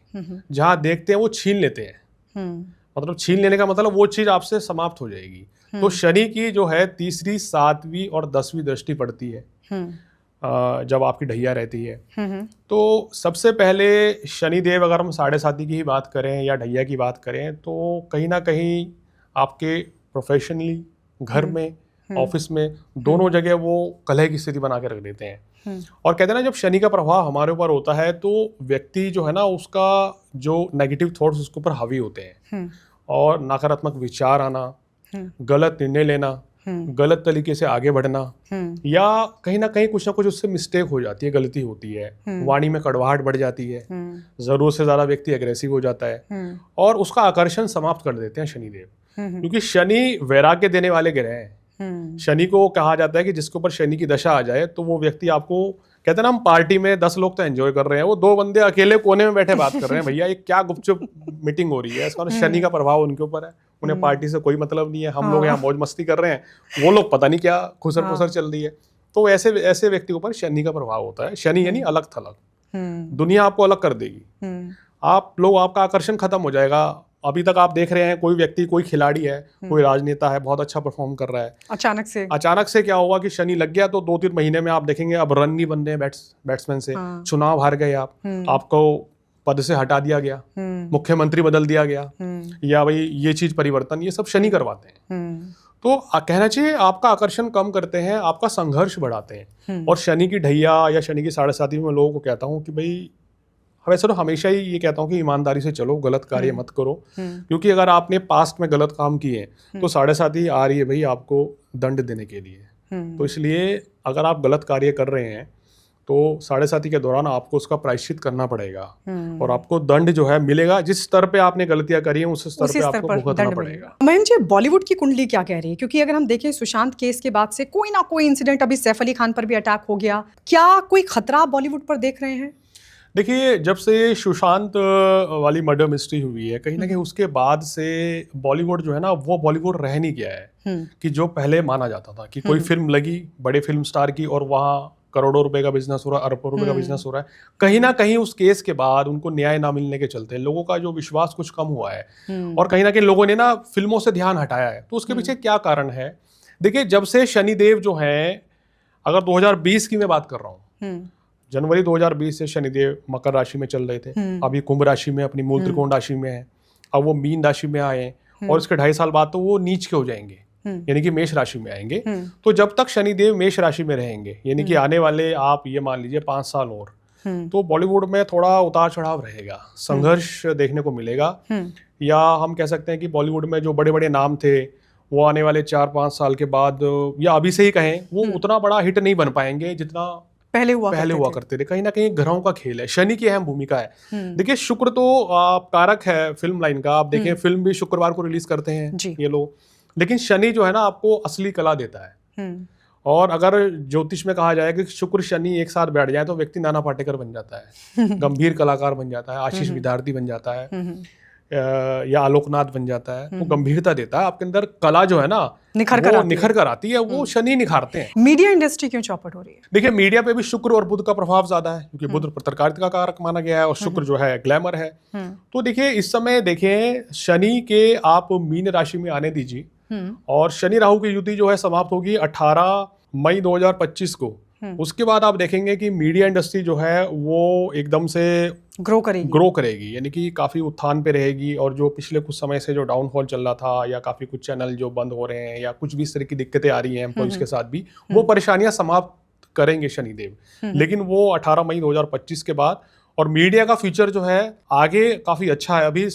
जहाँ देखते हैं वो छीन लेते हैं। मतलब छीन लेने का मतलब वो चीज आपसे समाप्त हो जाएगी। तो शनि की जो है 3री, 7वीं और 10वीं दृष्टि पड़ती है जब आपकी ढैया रहती है। तो सबसे पहले शनिदेव, अगर हम 7.5 की ही बात करें या ढैया की बात करें, तो कहीं ना कहीं आपके प्रोफेशनली, घर में, ऑफिस में, दोनों जगह वो कलह की स्थिति बना के रख देते हैं। और कहते हैं ना, जब शनि का प्रभाव हमारे ऊपर होता है तो व्यक्ति जो है ना, उसका जो नेगेटिव थॉट्स उसके ऊपर हावी होते हैं, और नकारात्मक विचार आना, गलत निर्णय लेना, गलत तरीके से आगे बढ़ना, या कहीं ना कहीं कुछ ना कुछ उससे मिस्टेक हो जाती है, गलती होती है, वाणी में कड़वाहट बढ़ जाती है, जरूरत से ज्यादा व्यक्ति एग्रेसिव हो जाता है, और उसका आकर्षण समाप्त कर देते हैं शनिदेव। क्योंकि शनि वैराग्य देने वाले ग्रह हैं। शनि को कहा जाता है कि जिसके ऊपर शनि की दशा आ जाए तो वो व्यक्ति, आपको कहते हैं ना, हम पार्टी में 10 लोग तो एंजॉय कर रहे हैं, वो 2 बंदे अकेले कोने में बैठे बात कर रहे हैं, भैया ये क्या गुपचुप मीटिंग हो रही है। इसका शनि का प्रभाव उनके ऊपर है, उन्हें पार्टी से कोई मतलब नहीं है, हम लोग यहाँ मौज मस्ती कर रहे हैं, वो लोग पता नहीं क्या खुसर पुसर चल रही है। तो ऐसे व्यक्ति के ऊपर शनि का प्रभाव होता है। शनि यानी अलग थलग, दुनिया आपको अलग कर देगी, आपका आकर्षण खत्म हो जाएगा। अभी तक आप देख रहे हैं, कोई व्यक्ति, कोई खिलाड़ी है, कोई राजनेता है, बहुत अच्छा परफॉर्म कर रहा है, अचानक से क्या हुआ कि शनि लग गया, तो 2-3 महीने में आप देखेंगे अब रन नहीं बन रहे बैट्समैन से, चुनाव हार गए आपको पद से हटा दिया गया, मुख्यमंत्री बदल दिया गया, या भाई ये चीज परिवर्तन, ये सब शनि करवाते हैं। तो कहना चाहिए आपका आकर्षण कम करते हैं, आपका संघर्ष बढ़ाते हैं। और शनि की ढैया या शनि की 7.5 में लोगों को कहता हूँ कि भाई, वैसे तो हमेशा ही ये कहता हूँ कि ईमानदारी से चलो, गलत कार्य मत करो, क्योंकि अगर आपने पास्ट में गलत काम किए तो 7.5 आ रही है भाई आपको दंड देने के लिए। तो इसलिए अगर आप गलत कार्य कर रहे हैं तो 7.5 के दौरान आपको उसका प्रायश्चित करना पड़ेगा, और आपको दंड जो है मिलेगा। जिस स्तर पे आपने गलतियां करी हैं उस स्तर पे आपको भुगतना पड़ेगा। मयंक जी, बॉलीवुड की कुंडली क्या कह रही है? क्योंकि अगर हम देखें, सुशांत केस के बाद से कोई ना कोई इंसिडेंट, अभी सैफ अली खान पर भी अटैक हो गया, क्या कोई खतरा बॉलीवुड पर देख रहे हैं? देखिए, जब से सुशांत वाली मर्डर मिस्ट्री हुई है, कहीं ना कहीं उसके बाद से बॉलीवुड जो है ना, वो बॉलीवुड रह नहीं गया है कि जो पहले माना जाता था कि कोई फिल्म लगी बड़े फिल्म स्टार की और वहाँ करोड़ों रुपए का बिजनेस हो रहा है, अरबों रुपए का बिजनेस हो रहा है। कहीं ना कहीं उस केस के बाद उनको न्याय ना मिलने के चलते लोगों का जो विश्वास कुछ कम हुआ है, और कहीं ना कहीं लोगों ने ना फिल्मों से ध्यान हटाया है। तो उसके पीछे क्या कारण है? देखिए, जब से शनिदेव जो है, अगर 2020 की मैं बात कर रहा हूँ, जनवरी 2020 से शनिदेव मकर राशि में चल रहे थे, अभी कुंभ राशि में अपनी मूल त्रिकोण राशि में है, अब वो मीन राशि में आए, और इसके 2.5 साल बाद तो वो नीच के हो जाएंगे, यानी कि मेष राशि में आएंगे। तो जब तक शनिदेव मेष राशि में रहेंगे, यानी कि आने वाले आप ये मान लीजिए 5 साल और, तो बॉलीवुड में थोड़ा उतार चढ़ाव रहेगा, संघर्ष देखने को मिलेगा। या हम कह सकते हैं कि बॉलीवुड में जो बड़े बड़े नाम थे वो आने वाले 4-5 साल के बाद या अभी से ही कहें वो उतना बड़ा हिट नहीं बन पाएंगे जितना पहले हुआ करते थे। कहीं ना कहीं ग्रहों का खेल है, शनि की अहम भूमिका है। देखिए शुक्र तो कारक है फिल्म लाइन का। आप देखिए फिल्म भी शुक्रवार को रिलीज करते हैं ये लोग, लेकिन शनि जो है ना आपको असली कला देता है। और अगर ज्योतिष में कहा जाए कि शुक्र शनि एक साथ बैठ जाए तो व्यक्ति नाना पाटेकर बन जाता है, गंभीर कलाकार बन जाता है, आशीष विद्यार्थी बन जाता है, या आलोकनाथ बन जाता है। वो गंभीरता देता है आपके अंदर, कला जो है ना निखर कर आती है, वो शनि निखारते हैं। मीडिया इंडस्ट्री क्यों चौपट हो रही है? देखिए मीडिया पे भी शुक्र और बुध का प्रभाव ज्यादा है, क्योंकि बुध पत्रकारिता का कारक माना गया है और शुक्र जो है ग्लैमर है। तो देखिए इस समय देखें शनि के आप मीन राशि में आने दीजिए और शनि राहु की युति जो है समाप्त होगी 18 मई 2025 को। उसके बाद आप देखेंगे कि मीडिया इंडस्ट्री जो है वो एकदम से ग्रो करेगी, यानी कि काफी उत्थान पे रहेगी। और जो पिछले कुछ समय से जो डाउनफॉल चल रहा था या काफी कुछ चैनल जो बंद हो रहे हैं या कुछ भी इस तरह की दिक्कतें आ रही हैं एम्प्लॉइज के साथ भी, वो परेशानियां समाप्त करेंगे शनिदेव। लेकिन वो 18 मई 2025 के बाद। और मीडिया का फ्यूचर जो है आगे काफी अच्छा है। अभी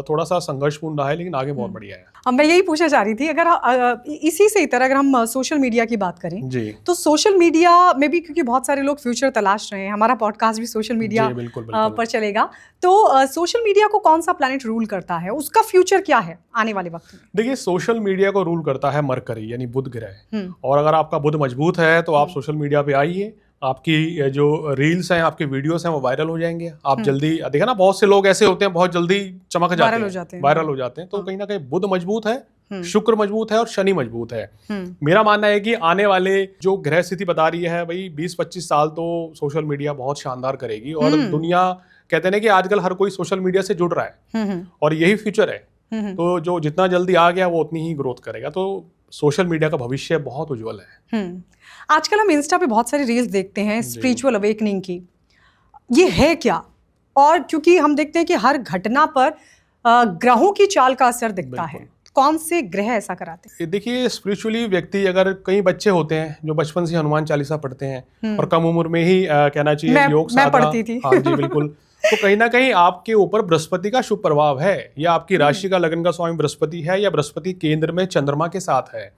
थोड़ा सा संघर्षपूर्ण रहा है लेकिन आगे बहुत बढ़िया है। अब मैं यही पूछना चाह रही थी, अगर इसी से तरह अगर हम सोशल मीडिया की बात करें जी, तो सोशल मीडिया में भी क्योंकि बहुत सारे लोग फ्यूचर तलाश रहे हैं, हमारा पॉडकास्ट भी सोशल मीडिया बिल्कुल। पर चलेगा, तो सोशल मीडिया को कौन सा प्लैनेट रूल करता है, उसका फ्यूचर क्या है आने वाले वक्त में? देखिए सोशल मीडिया को रूल करता है मरकरी यानी बुध ग्रह। और अगर आपका बुध मजबूत है तो आप सोशल मीडिया पे आइए, आपकी जो रील्स हैं, आपके वीडियोस हैं वो वायरल हो जाएंगे। आप जल्दी देखा ना, बहुत से लोग ऐसे होते हैं बहुत जल्दी चमक जाते हैं, वायरल हो जाते हैं। तो कहीं ना कहीं बुध मजबूत है, शुक्र मजबूत है और शनि मजबूत है। मेरा मानना है कि आने वाले जो ग्रह स्थिति बता रही है भाई 20-25 साल तो सोशल मीडिया बहुत शानदार करेगी। और दुनिया कहते हैं कि आजकल हर कोई सोशल मीडिया से जुड़ रहा है और यही फ्यूचर है। तो जो जितना जल्दी आ गया वो उतनी ही ग्रोथ करेगा। तो सोशल मीडिया का भविष्य बहुत उज्जवल है। आजकल हम इंस्टा पे बहुत सारी रील्स देखते हैं स्पिरिचुअल अवेकनिंग की, ये है क्या? और क्योंकि हम देखते हैं कि हर घटना पर ग्रहों की चाल का असर दिखता है, कौन से ग्रह ऐसा कराते हैं? देखिए स्पिरिचुअली व्यक्ति, अगर कई बच्चे होते हैं जो बचपन से हनुमान चालीसा पढ़ते हैं और कम उम्र में ही कहना चाहिए योग साधना, मैं पढ़ती थी। हाँ जी बिल्कुल। तो कहीं ना कहीं आपके ऊपर बृहस्पति का शुभ प्रभाव है, या आपकी राशि का लगन का स्वामी बृहस्पति है, या बृहस्पति केंद्र में चंद्रमा के साथ है,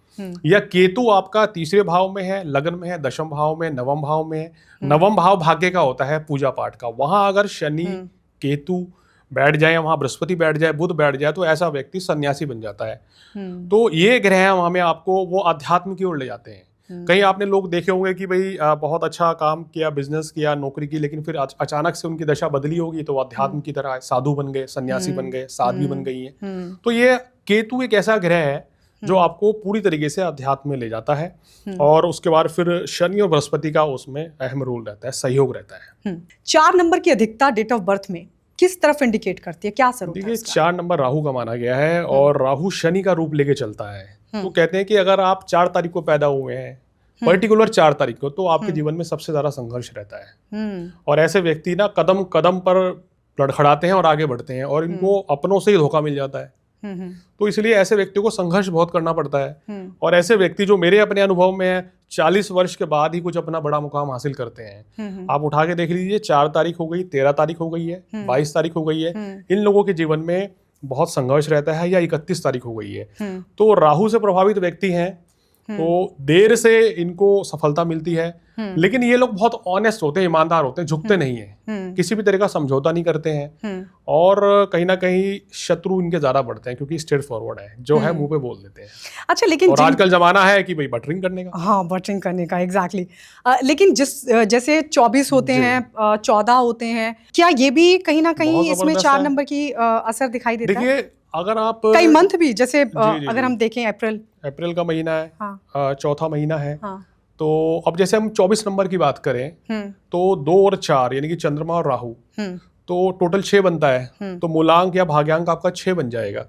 या केतु आपका तीसरे भाव में है, लगन में है, दशम भाव में, नवम भाव में है। नवम भाव भाग्य का होता है, पूजा पाठ का। वहां अगर शनि केतु बैठ जाए, वहां बृहस्पति बैठ जाए, बुध बैठ जाए, तो ऐसा व्यक्ति सन्यासी बन जाता है। तो ये ग्रह हमें आपको वो अध्यात्म की ओर ले जाते हैं। कहीं आपने लोग देखे होंगे कि भाई बहुत अच्छा काम किया, बिजनेस किया, नौकरी की, लेकिन फिर अचानक से उनकी दशा बदली होगी तो अध्यात्म की तरह साधु बन गए, सन्यासी बन गए, साध्वी बन गई है। तो ये केतु एक ऐसा ग्रह है जो आपको पूरी तरीके से अध्यात्म में ले जाता है। और उसके बाद फिर शनि और बृहस्पति का उसमें अहम रोल रहता है, सहयोग रहता है। 4 नंबर की अधिकता डेट ऑफ बर्थ में किस तरफ इंडिकेट करती है, क्या असर होता है? देखिए 4 नंबर राहु का माना गया है और राहु शनि का रूप लेके चलता है। तो कहते हैं कि अगर आप 4 तारीख को पैदा हुए हैं, पर्टिकुलर 4 तारीख को, तो आपके जीवन में सबसे ज्यादा संघर्ष रहता है। और ऐसे व्यक्ति ना कदम कदम पर लड़खड़ाते हैं और आगे बढ़ते हैं और इनको अपनों से ही धोखा मिल जाता है। तो इसलिए ऐसे व्यक्तियों को संघर्ष बहुत करना पड़ता है। और ऐसे व्यक्ति जो मेरे अपने अनुभव में है 40 वर्ष के बाद ही कुछ अपना बड़ा मुकाम हासिल करते हैं। आप उठा के देख लीजिए, 4 तारीख हो गई, 13 तारीख हो गई है, 22 तारीख हो गई है, इन लोगों के जीवन में बहुत संघर्ष रहता है, या 31 तारीख हो गई है। तो राहु से प्रभावित व्यक्ति हैं तो देर से इनको सफलता मिलती है। लेकिन ये लोग बहुत ऑनेस्ट होते हैं, ईमानदार होते हैं, झुकते नहीं है, किसी भी तरह का समझौता नहीं करते हैं। और कहीं ना कहीं शत्रु इनके ज्यादा बढ़ते हैं क्योंकि स्ट्रेट फॉरवर्ड है, जो है मुंह पे बोल देते हैं। अच्छा, लेकिन और आजकल जमाना है कि भाई बटरिंग करने का। हाँ, बटरिंग करने का, एग्जैक्टली। लेकिन जैसे 24 होते हैं, 14 होते हैं, क्या ये भी कहीं ना कहीं इसमें 4 नंबर की असर दिखाई देता है? देखिए अगर आप कई मंथ भी, जैसे अगर हम देखें अप्रैल का महीना है, हाँ। चौथा महीना है, हाँ। तो अब जैसे हम 24 नंबर की बात करें तो 2 और 4 यानी कि चंद्रमा और राहु, तो टोटल 6 बनता है। तो मूलांक या भाग्यांक आपका 6 बन जाएगा।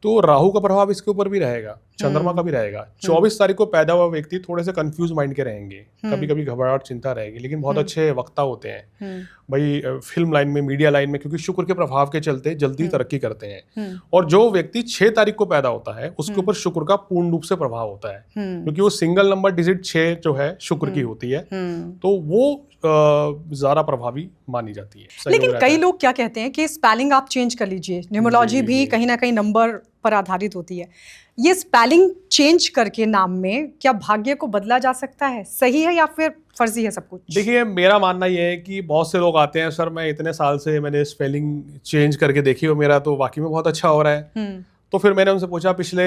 तो राहु का प्रभाव इसके ऊपर भी रहेगा, चंद्रमा का भी रहेगा। 24 तारीख को पैदा हुआ व्यक्ति थोड़े से कंफ्यूज माइंड के रहेंगे, कभी कभी घबराहट, चिंता रहेगी, लेकिन बहुत अच्छे वक्ता होते हैं। भाई फिल्म लाइन में, मीडिया लाइन में, क्योंकि शुक्र के प्रभाव के चलते जल्दी तरक्की करते हैं। और जो व्यक्ति 6 तारीख को पैदा होता है उसके ऊपर शुक्र का पूर्ण रूप से प्रभाव होता है, क्योंकि वो सिंगल नंबर डिजिट 6 जो है शुक्र की होती है, तो वो ज्यादा प्रभावी मानी जाती है। लेकिन कई लोग क्या कहते हैं कि स्पेलिंग आप चेंज कर लीजिए, न्यूमरोलॉजी भी कहीं ना कहीं नंबर पर आधारित होती है, ये स्पेलिंग चेंज करके नाम में क्या भाग्य को बदला जा सकता है? सही है या फिर फर्जी है सब कुछ? देखिए, मेरा मानना ये है कि बहुत से लोग आते हैं, सर मैं इतने साल से मैंने स्पेलिंग चेंज करके देखी और मेरा तो वाकई में बहुत अच्छा हो रहा है। तो फिर मैंने उनसे पूछा, पिछले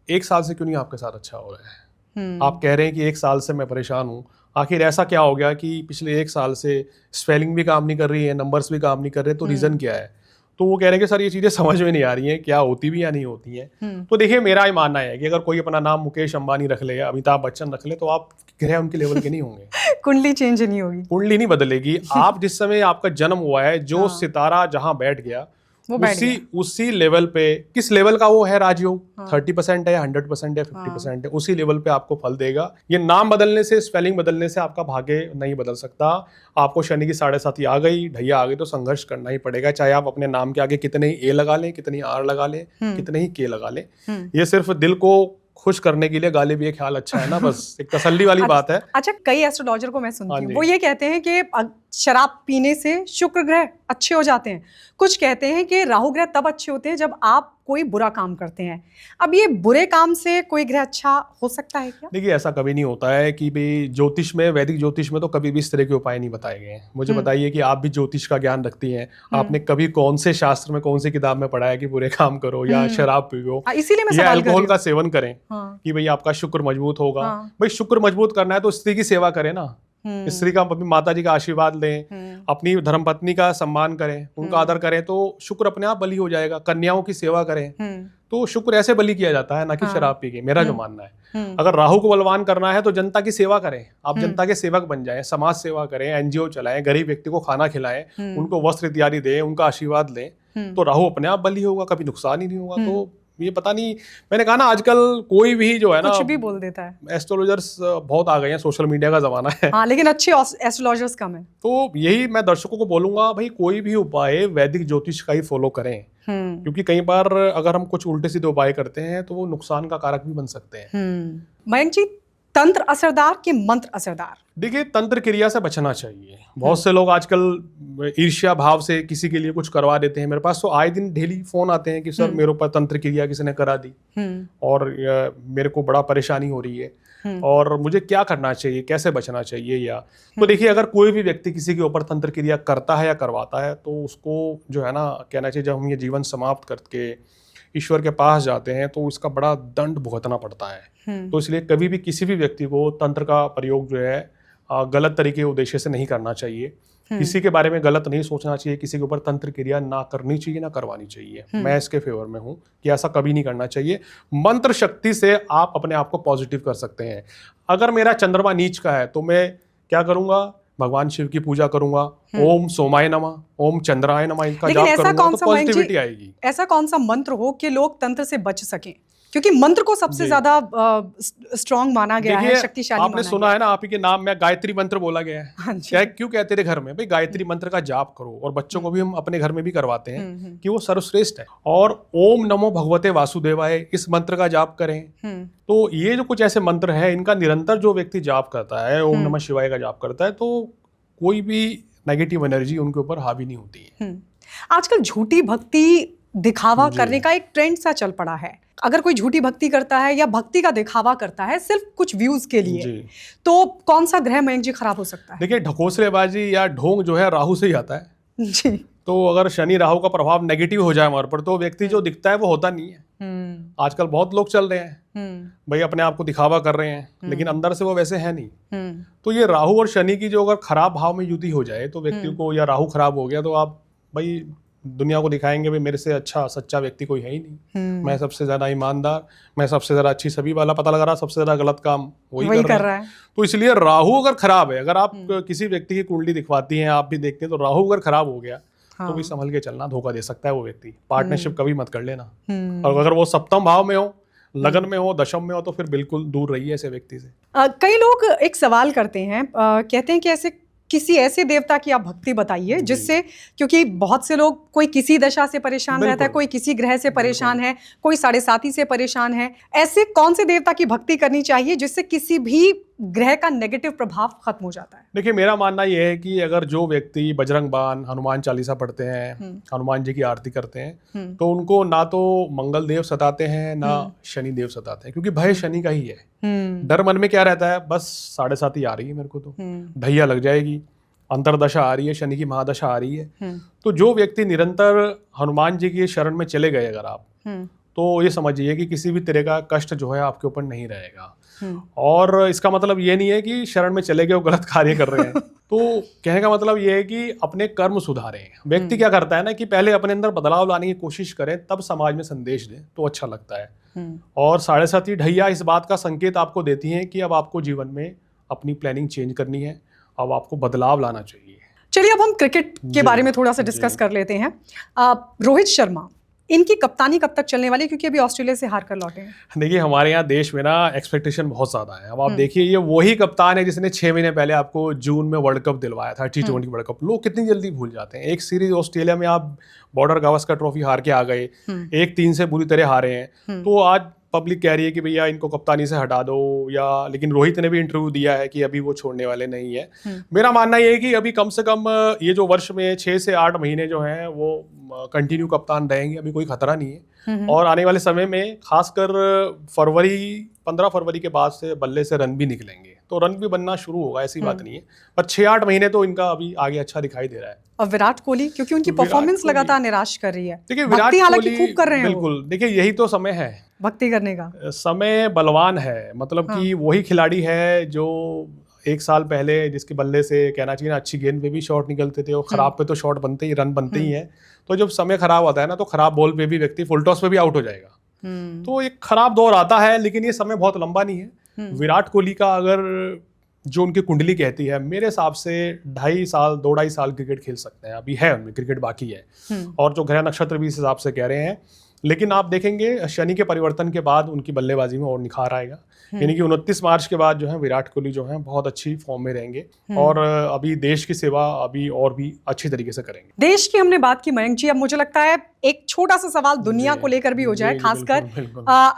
1 साल से क्यों नहीं आपके साथ अच्छा हो रहा है? आप कह रहे हैं कि 1 साल से मैं परेशान हूँ, आखिर ऐसा क्या हो गया कि पिछले 1 साल से स्पेलिंग भी काम नहीं कर रही है, नंबर्स भी काम नहीं कर रहे, तो रीज़न क्या है? तो वो कह रहे हैं कि सर ये चीज़ें समझ में नहीं आ रही हैं, क्या होती भी या नहीं होती हैं। तो देखिए, मेरा ही मानना है कि अगर कोई अपना नाम मुकेश अंबानी रख ले या अमिताभ बच्चन रख ले, तो आप ग्रह उनके लेवल के नहीं होंगे। कुंडली चेंज नहीं होगी, कुंडली नहीं बदलेगी। आप जिस समय आपका जन्म हुआ है, जो सितारा जहां बैठ गया उसी लेवल पे, किस लेवल का वो है राजयोग, 30% है या 100% है, 50% है, उसी लेवल पे आपको फल देगा। ये नाम बदलने से, स्पेलिंग बदलने से आपका भाग्य नहीं बदल सकता। आपको शनि की 7.5 आ गई, ढैया आ गई, तो संघर्ष करना ही पड़ेगा, चाहे आप अपने नाम के आगे कितने ही ए लगा लें, कितनी आर लगा लें, कितने ही के लगा लें। ये सिर्फ दिल को खुश करने के लिए गाली भी एक ख्याल अच्छा है ना, बस एक तसल्ली वाली बात है। अच्छा, कई एस्ट्रोलॉजर को मैं सुनती हूँ, वो ये कहते हैं कि शराब पीने से शुक्र ग्रह अच्छे हो जाते हैं, कुछ कहते हैं कि राहु ग्रह तब अच्छे होते हैं जब आप कोई बुरा काम करते हैं। अब ये बुरे काम से कोई ग्रह अच्छा हो सकता है क्या? देखिए, ऐसा कभी नहीं होता है कि भाई ज्योतिष में, वैदिक ज्योतिष में तो कभी भी इस तरह के उपाय नहीं बताए गए हैं। मुझे बताइए कि आप भी ज्योतिष का ज्ञान रखती हैं, आपने कभी कौन से शास्त्र में, कौन सी किताब में पढ़ा है कि बुरे काम करो या शराब पियो या अल्कोहल का सेवन करें कि भाई आपका शुक्र मजबूत होगा? भाई शुक्र मजबूत करना है तो स्त्री की सेवा करें ना, स्त्री का, अपनी माता जी का आशीर्वाद लें, अपनी धर्मपत्नी का सम्मान करें, उनका आदर करें, तो शुक्र अपने आप बलि हो जाएगा। कन्याओं की सेवा करें, तो शुक्र ऐसे बलि किया जाता है, ना कि शराब पी के। मेरा जो मानना है, अगर राहु को बलवान करना है तो जनता की सेवा करें, आप जनता के सेवक बन जाएं, समाज सेवा करें, एनजीओ चलाएं, गरीब व्यक्ति को खाना खिलाएं, उनको वस्त्र इत्यादि दें, उनका आशीर्वाद लें, तो राहु अपने आप बलि होगा, कभी नुकसान ही नहीं होगा। तो ये पता नहीं, मैंने कहा ना, आजकल कोई भी जो है ना, कुछ भी बोल देता है। एस्ट्रोलॉजर्स बहुत आ गए हैं, सोशल मीडिया का जमाना है। हाँ, लेकिन अच्छे एस्ट्रोलॉजर्स कम है। तो यही मैं दर्शकों को बोलूंगा, भाई कोई भी उपाय वैदिक ज्योतिष का ही फॉलो करें, क्योंकि कई बार अगर हम कुछ उल्टे सीधे उपाय करते हैं तो वो नुकसान का कारक भी बन सकते हैं। मयंक जी, तंत्र असरदार कि मंत्र असरदार? देखिए, तंत्र क्रिया से बचना चाहिए। बहुत से लोग आजकल ईर्ष्या भाव से किसी के लिए कुछ करवा देते हैं। मेरे पास तो आए दिन डेली फोन आते हैं कि सर मेरे ऊपर तंत्र क्रिया किसी ने करा दी और मेरे को बड़ा परेशानी हो रही है और मुझे क्या करना चाहिए, कैसे बचना चाहिए। या तो देखिए, अगर कोई भी व्यक्ति किसी के ऊपर तंत्र क्रिया करता है या करवाता है, तो उसको जो है ना, कहना चाहिए, जब हम ये जीवन समाप्त करके ईश्वर के पास जाते हैं तो इसका बड़ा दंड भुगतना पड़ता है। तो इसलिए कभी भी किसी भी व्यक्ति को तंत्र का प्रयोग जो है गलत तरीके उद्देश्य से नहीं करना चाहिए। किसी के बारे में गलत नहीं सोचना चाहिए, किसी के ऊपर तंत्र क्रिया ना करनी चाहिए, ना करवानी चाहिए। मैं इसके फेवर में हूँ कि ऐसा कभी नहीं करना चाहिए। मंत्र शक्ति से आप अपने आप को पॉजिटिव कर सकते हैं। अगर मेरा चंद्रमा नीच का है तो मैं क्या करूंगा, भगवान शिव की पूजा करूंगा, ओम सोमाय नमः, ओम चंद्राय नमः, इनका जाप करूंगा तो पॉजिटिविटी आएगी। ऐसा कौन सा मंत्र हो कि लोग तंत्र से बच सकें, क्योंकि मंत्र को सबसे ज्यादा स्ट्रॉन्ग माना गया है, शक्तिशाली आपने सुना है ना, आप ही के नाम में गायत्री मंत्र बोला गया है। क्या क्यों कहते थे घर में, भाई गायत्री मंत्र का जाप करो, और बच्चों को भी हम अपने घर में भी करवाते हैं कि वो सर्वश्रेष्ठ है। और ओम नमो भगवते वासुदेवाय, इस मंत्र का जाप करें। तो ये जो कुछ ऐसे मंत्र है, इनका निरंतर जो व्यक्ति जाप करता है, ओम नमः शिवाय का जाप करता है, तो कोई भी नेगेटिव एनर्जी उनके ऊपर हावी नहीं होती है। आजकल झूठी भक्ति दिखावा करने का एक ट्रेंड सा चल पड़ा है। अगर कोई झूठी भक्ति करता है या भक्ति का दिखावा करता है सिर्फ कुछ व्यूज के लिए, तो कौन सा ग्रह मयंक जी खराब हो सकता है? देखिए, ढकोसलेबाजी या ढोंग जो है राहु से ही आता है जी। तो अगर शनि राहु का प्रभाव नेगेटिव हो जाए हमारे पर, तो व्यक्ति जो दिखता है वो होता नहीं है। आजकल बहुत लोग चल रहे हैं भाई, अपने आप को दिखावा कर रहे हैं, लेकिन अंदर से वो वैसे है नहीं। तो ये राहु और शनि की जो अगर खराब भाव में युति हो जाए तो व्यक्ति को, या राहु खराब हो गया तो आप भाई दुनिया को दिखाएंगे भाई मेरे से अच्छा सच्चा व्यक्ति कोई है ही नहीं, मैं सबसे ज्यादा ईमानदार, मैं सबसे ज्यादा अच्छी छवि वाला, पता लगा रहा सबसे ज्यादा गलत काम वही कर रहा है। तो इसलिए राहु अगर खराब है, अगर आप किसी व्यक्ति की कुंडली दिखवाती हैं, आप भी देखते हैं, तो राहु अगर खराब हो गया तो भी संभल के चलना, धोखा दे सकता है वो व्यक्ति। पार्टनरशिप कभी मत कर लेना। और अगर वो सप्तम भाव में हो, लगन में हो, दशम में हो, तो फिर बिल्कुल दूर रहिए ऐसे व्यक्ति से। कई लोग एक सवाल करते हैं, कहते हैं कि ऐसे किसी ऐसे देवता की आप भक्ति बताइए जिससे, क्योंकि बहुत से लोग, कोई किसी दशा से परेशान रहता है, कोई किसी ग्रह से परेशान है, कोई 7.5 से परेशान है, ऐसे कौन से देवता की भक्ति करनी चाहिए जिससे किसी भी ग्रह का नेगेटिव प्रभाव खत्म हो जाता है? देखिए, मेरा मानना यह है कि अगर जो व्यक्ति बजरंग बाण, हनुमान चालीसा पढ़ते हैं, हनुमान जी की आरती करते हैं, तो उनको ना तो मंगल देव सताते हैं ना शनि देव सताते हैं, क्योंकि भय शनि का ही है। डर मन में क्या रहता है, बस 7.5 आ रही है मेरे को, तो ढैया लग जाएगी, अंतरदशा आ रही है, शनि की महादशा आ रही है। तो जो व्यक्ति निरंतर हनुमान जी की शरण में चले गए अगर आप, तो ये समझिए कि किसी भी तरह का कष्ट जो है आपके ऊपर नहीं रहेगा। और इसका मतलब ये नहीं है कि शरण में चले गए और गलत कार्य कर रहे हैं। तो कहने का मतलब ये है कि अपने कर्म सुधारें। व्यक्ति क्या करता है ना कि पहले अपने अंदर बदलाव लाने की कोशिश करें, तब समाज में संदेश दें तो अच्छा लगता है। और 7.5 ढैया इस बात का संकेत आपको देती हैं कि अब आपको जीवन में अपनी प्लानिंग चेंज करनी है, अब आपको बदलाव लाना चाहिए। चलिए, अब हम क्रिकेट के बारे में थोड़ा सा डिस्कस कर लेते हैं। रोहित शर्मा, इनकी कप्तानी कब तक चलने वाली, क्योंकि अभी ऑस्ट्रेलिया से हार कर लौटे हैं? देखिए, हमारे यहाँ देश में ना एक्सपेक्टेशन बहुत ज्यादा है। अब आप देखिए, ये वही कप्तान है जिसने 6 महीने पहले आपको जून में वर्ल्ड कप दिलवाया था, T20 वर्ल्ड कप। लोग कितनी जल्दी भूल जाते हैं। एक सीरीज ऑस्ट्रेलिया में आप बॉर्डर गावस्कर ट्रॉफी हार के आ गए, 1-3 से बुरी तरह हारे हैं, तो आज पब्लिक कह रही है कि भैया इनको कप्तानी से हटा दो, या लेकिन रोहित ने भी इंटरव्यू दिया है कि अभी वो छोड़ने वाले नहीं है। मेरा मानना ये है कि अभी कम से कम ये जो वर्ष में 6 से 8 महीने जो हैं वो कंटिन्यू कप्तान रहेंगे, अभी कोई खतरा नहीं है। और आने वाले समय में खासकर 15 फरवरी के बाद से बल्ले से रन भी निकलेंगे, तो रन भी बनना शुरू होगा, ऐसी बात नहीं है। पर 6-8 महीने तो इनका अभी आगे अच्छा दिखाई दे रहा है। और विराट कोहली, क्योंकि उनकी परफॉर्मेंस लगातार निराश कर रही है। देखिए, विराट कोहली खूब कर रहे हैं, बिल्कुल। देखिए, यही तो समय है भक्ति करने का। समय बलवान है, मतलब कि वही खिलाड़ी है जो 1 साल पहले जिसके बल्ले से कहना चाहिए ना अच्छी गेंद पे भी शॉट निकलते थे, और खराब पे तो शॉट बनते ही, रन बनते ही हैं। तो जब समय खराब होता है ना, तो खराब बॉल पे भी व्यक्ति फुल टॉस पे भी आउट हो जाएगा। तो एक खराब दौर आता है, लेकिन ये समय बहुत लंबा नहीं है। विराट कोहली का अगर जो उनकी कुंडली कहती है, मेरे हिसाब से 2.5 साल क्रिकेट खेल सकते हैं, अभी है उनमें क्रिकेट बाकी है। और जो ग्रह नक्षत्र भी इस हिसाब से कह रहे हैं। लेकिन आप देखेंगे शनि के परिवर्तन के बाद उनकी बल्लेबाजी में और निखार आएगा। यानी कि 29 मार्च के बाद जो है विराट कोहली जो है बहुत अच्छी फॉर्म में रहेंगे, और अभी देश की सेवा अभी और भी अच्छी तरीके से करेंगे। देश की हमने बात की मयंक जी, अब मुझे लगता है एक छोटा सा सवाल दुनिया को लेकर भी हो जाए, खासकर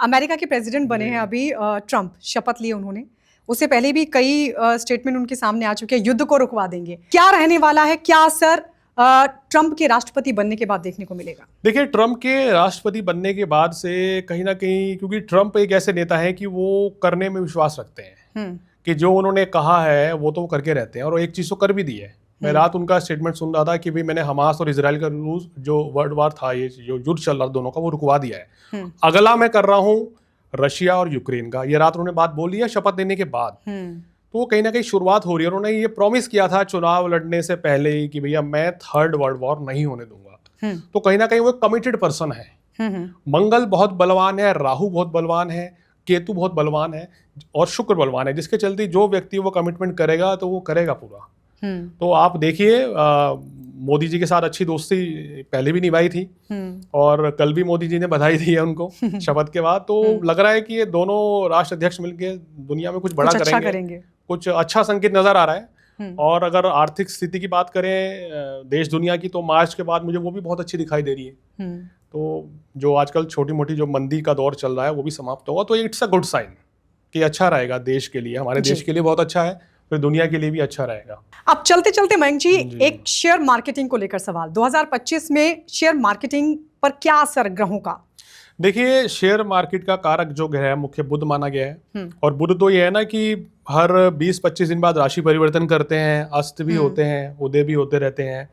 अमेरिका के प्रेसिडेंट बने हैं अभी ट्रंप, शपथ ली उन्होंने। उससे पहले भी कई स्टेटमेंट उनके सामने आ चुके हैं, युद्ध को रुकवा देंगे। क्या रहने वाला है, क्या असर ट्रंप के राष्ट्रपति बनने के बाद देखने को मिलेगा? देखिए, ट्रंप के राष्ट्रपति बनने के बाद से कहीं ना कहीं, क्योंकि ट्रंप एक ऐसे नेता है कि वो करने में विश्वास रखते हैं, कि जो उन्होंने कहा है वो तो वो करके रहते हैं, और एक चीज तो कर भी दी है। मैं रात उनका स्टेटमेंट सुन रहा था कि भाई मैंने हमास और इजराइल का जो वर्ल्ड वार था, ये जो युद्ध चल रहा दोनों का, वो रुकवा दिया है। अगला मैं कर रहा हूँ रशिया और यूक्रेन का। ये रात उन्होंने बात बोली है शपथ लेने के बाद। तो कहीं ना कहीं शुरुआत हो रही है। उन्होंने ये प्रॉमिस किया था चुनाव लड़ने से पहले ही कि भैया मैं 3rd वर्ल्ड वॉर नहीं होने दूंगा। तो कहीं ना कहीं वो कमिटेड पर्सन है। मंगल बहुत बलवान है, राहु बहुत बलवान है, केतु बहुत बलवान है, और शुक्र बलवान है, जिसके चलते जो व्यक्ति वो कमिटमेंट करेगा तो वो करेगा पूरा। तो आप देखिए, मोदी जी के साथ अच्छी दोस्ती पहले भी निभाई थी, और कल भी मोदी जी ने बधाई दी है उनको शपथ के बाद। तो लग रहा है कि ये दोनों राष्ट्र अध्यक्ष मिलकर दुनिया में कुछ बड़ा करेंगे, कुछ अच्छा संकेत नजर आ रहा है। और अगर आर्थिक स्थिति की बात करें देश दुनिया की, तो मार्च के बाद मुझे वो भी बहुत अच्छी दिखाई दे रही है। तो जो आजकल छोटी मोटी जो मंदी का दौर चल रहा है वो भी समाप्त होगा, तो इट्स अ गुड साइन कि अच्छा रहेगा देश के लिए, हमारे देश के लिए बहुत अच्छा है, फिर दुनिया के लिए भी अच्छा रहेगा। अब चलते चलते मयंक जी, एक शेयर मार्केटिंग को लेकर सवाल। 2025 में शेयर मार्केटिंग पर क्या असर ग्रहों का? देखिए, शेयर मार्केट का कारक जो ग्रह है मुख्य बुध माना गया है। और बुध तो ये है ना कि हर 20-25 दिन बाद राशि परिवर्तन करते हैं, अस्त भी होते हैं, उदय भी होते रहते हैं।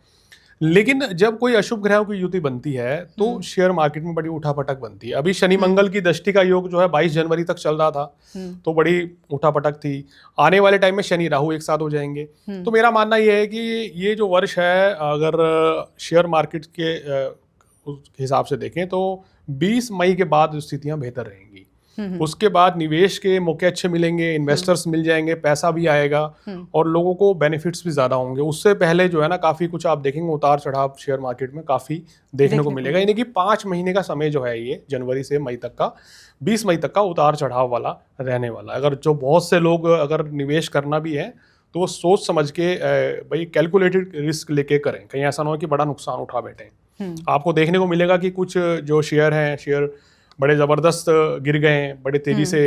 लेकिन जब कोई अशुभ ग्रहों की युति बनती है तो शेयर मार्केट में बड़ी उठापटक बनती है। अभी शनि मंगल की दृष्टि का योग जो है 22 जनवरी तक चल रहा था, तो बड़ी उठापटक थी। आने वाले टाइम में शनि राहु एक साथ हो जाएंगे। तो मेरा मानना यह है कि ये जो वर्ष है, अगर शेयर मार्केट के हिसाब से देखें तो 20 मई के बाद स्थितियां बेहतर रहेंगी। उसके बाद निवेश के मौके अच्छे मिलेंगे, इन्वेस्टर्स मिल जाएंगे, पैसा भी आएगा, और लोगों को बेनिफिट्स भी ज्यादा होंगे। उससे पहले जो है ना, काफी कुछ आप देखेंगे उतार चढ़ाव शेयर मार्केट में काफी देखने को मिलेगा। यानी कि 5 महीने का समय जो है, ये जनवरी से मई तक का, 20 मई तक का उतार चढ़ाव वाला रहने वाला। अगर जो बहुत से लोग अगर निवेश करना भी है तो वो सोच समझ के भाई कैलकुलेटेड रिस्क लेके करें, कहीं ऐसा ना हो कि बड़ा नुकसान उठा बैठे। आपको देखने को मिलेगा कि कुछ जो शेयर बड़े ज़बरदस्त गिर गए हैं, बड़े तेज़ी से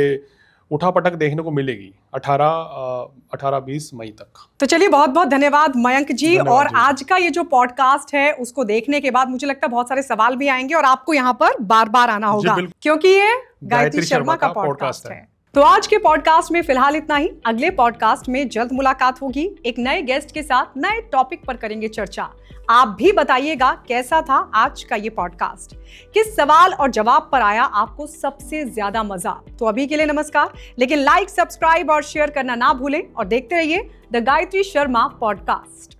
उठापटक देखने को मिलेगी 18-20 मई तक। तो चलिए, बहुत बहुत धन्यवाद मयंक जी। और जी। आज का ये जो पॉडकास्ट है उसको देखने के बाद मुझे लगता है बहुत सारे सवाल भी आएंगे और आपको यहाँ पर बार बार आना होगा, क्योंकि ये गायत्री शर्मा का पॉडकास्ट है। तो आज के पॉडकास्ट में फिलहाल इतना ही। अगले पॉडकास्ट में जल्द मुलाकात होगी, एक नए गेस्ट के साथ नए टॉपिक पर करेंगे चर्चा। आप भी बताइएगा कैसा था आज का ये पॉडकास्ट, किस सवाल और जवाब पर आया आपको सबसे ज्यादा मजा। तो अभी के लिए नमस्कार, लेकिन लाइक, सब्सक्राइब और शेयर करना ना भूलें और देखते रहिए द गायत्री शर्मा पॉडकास्ट।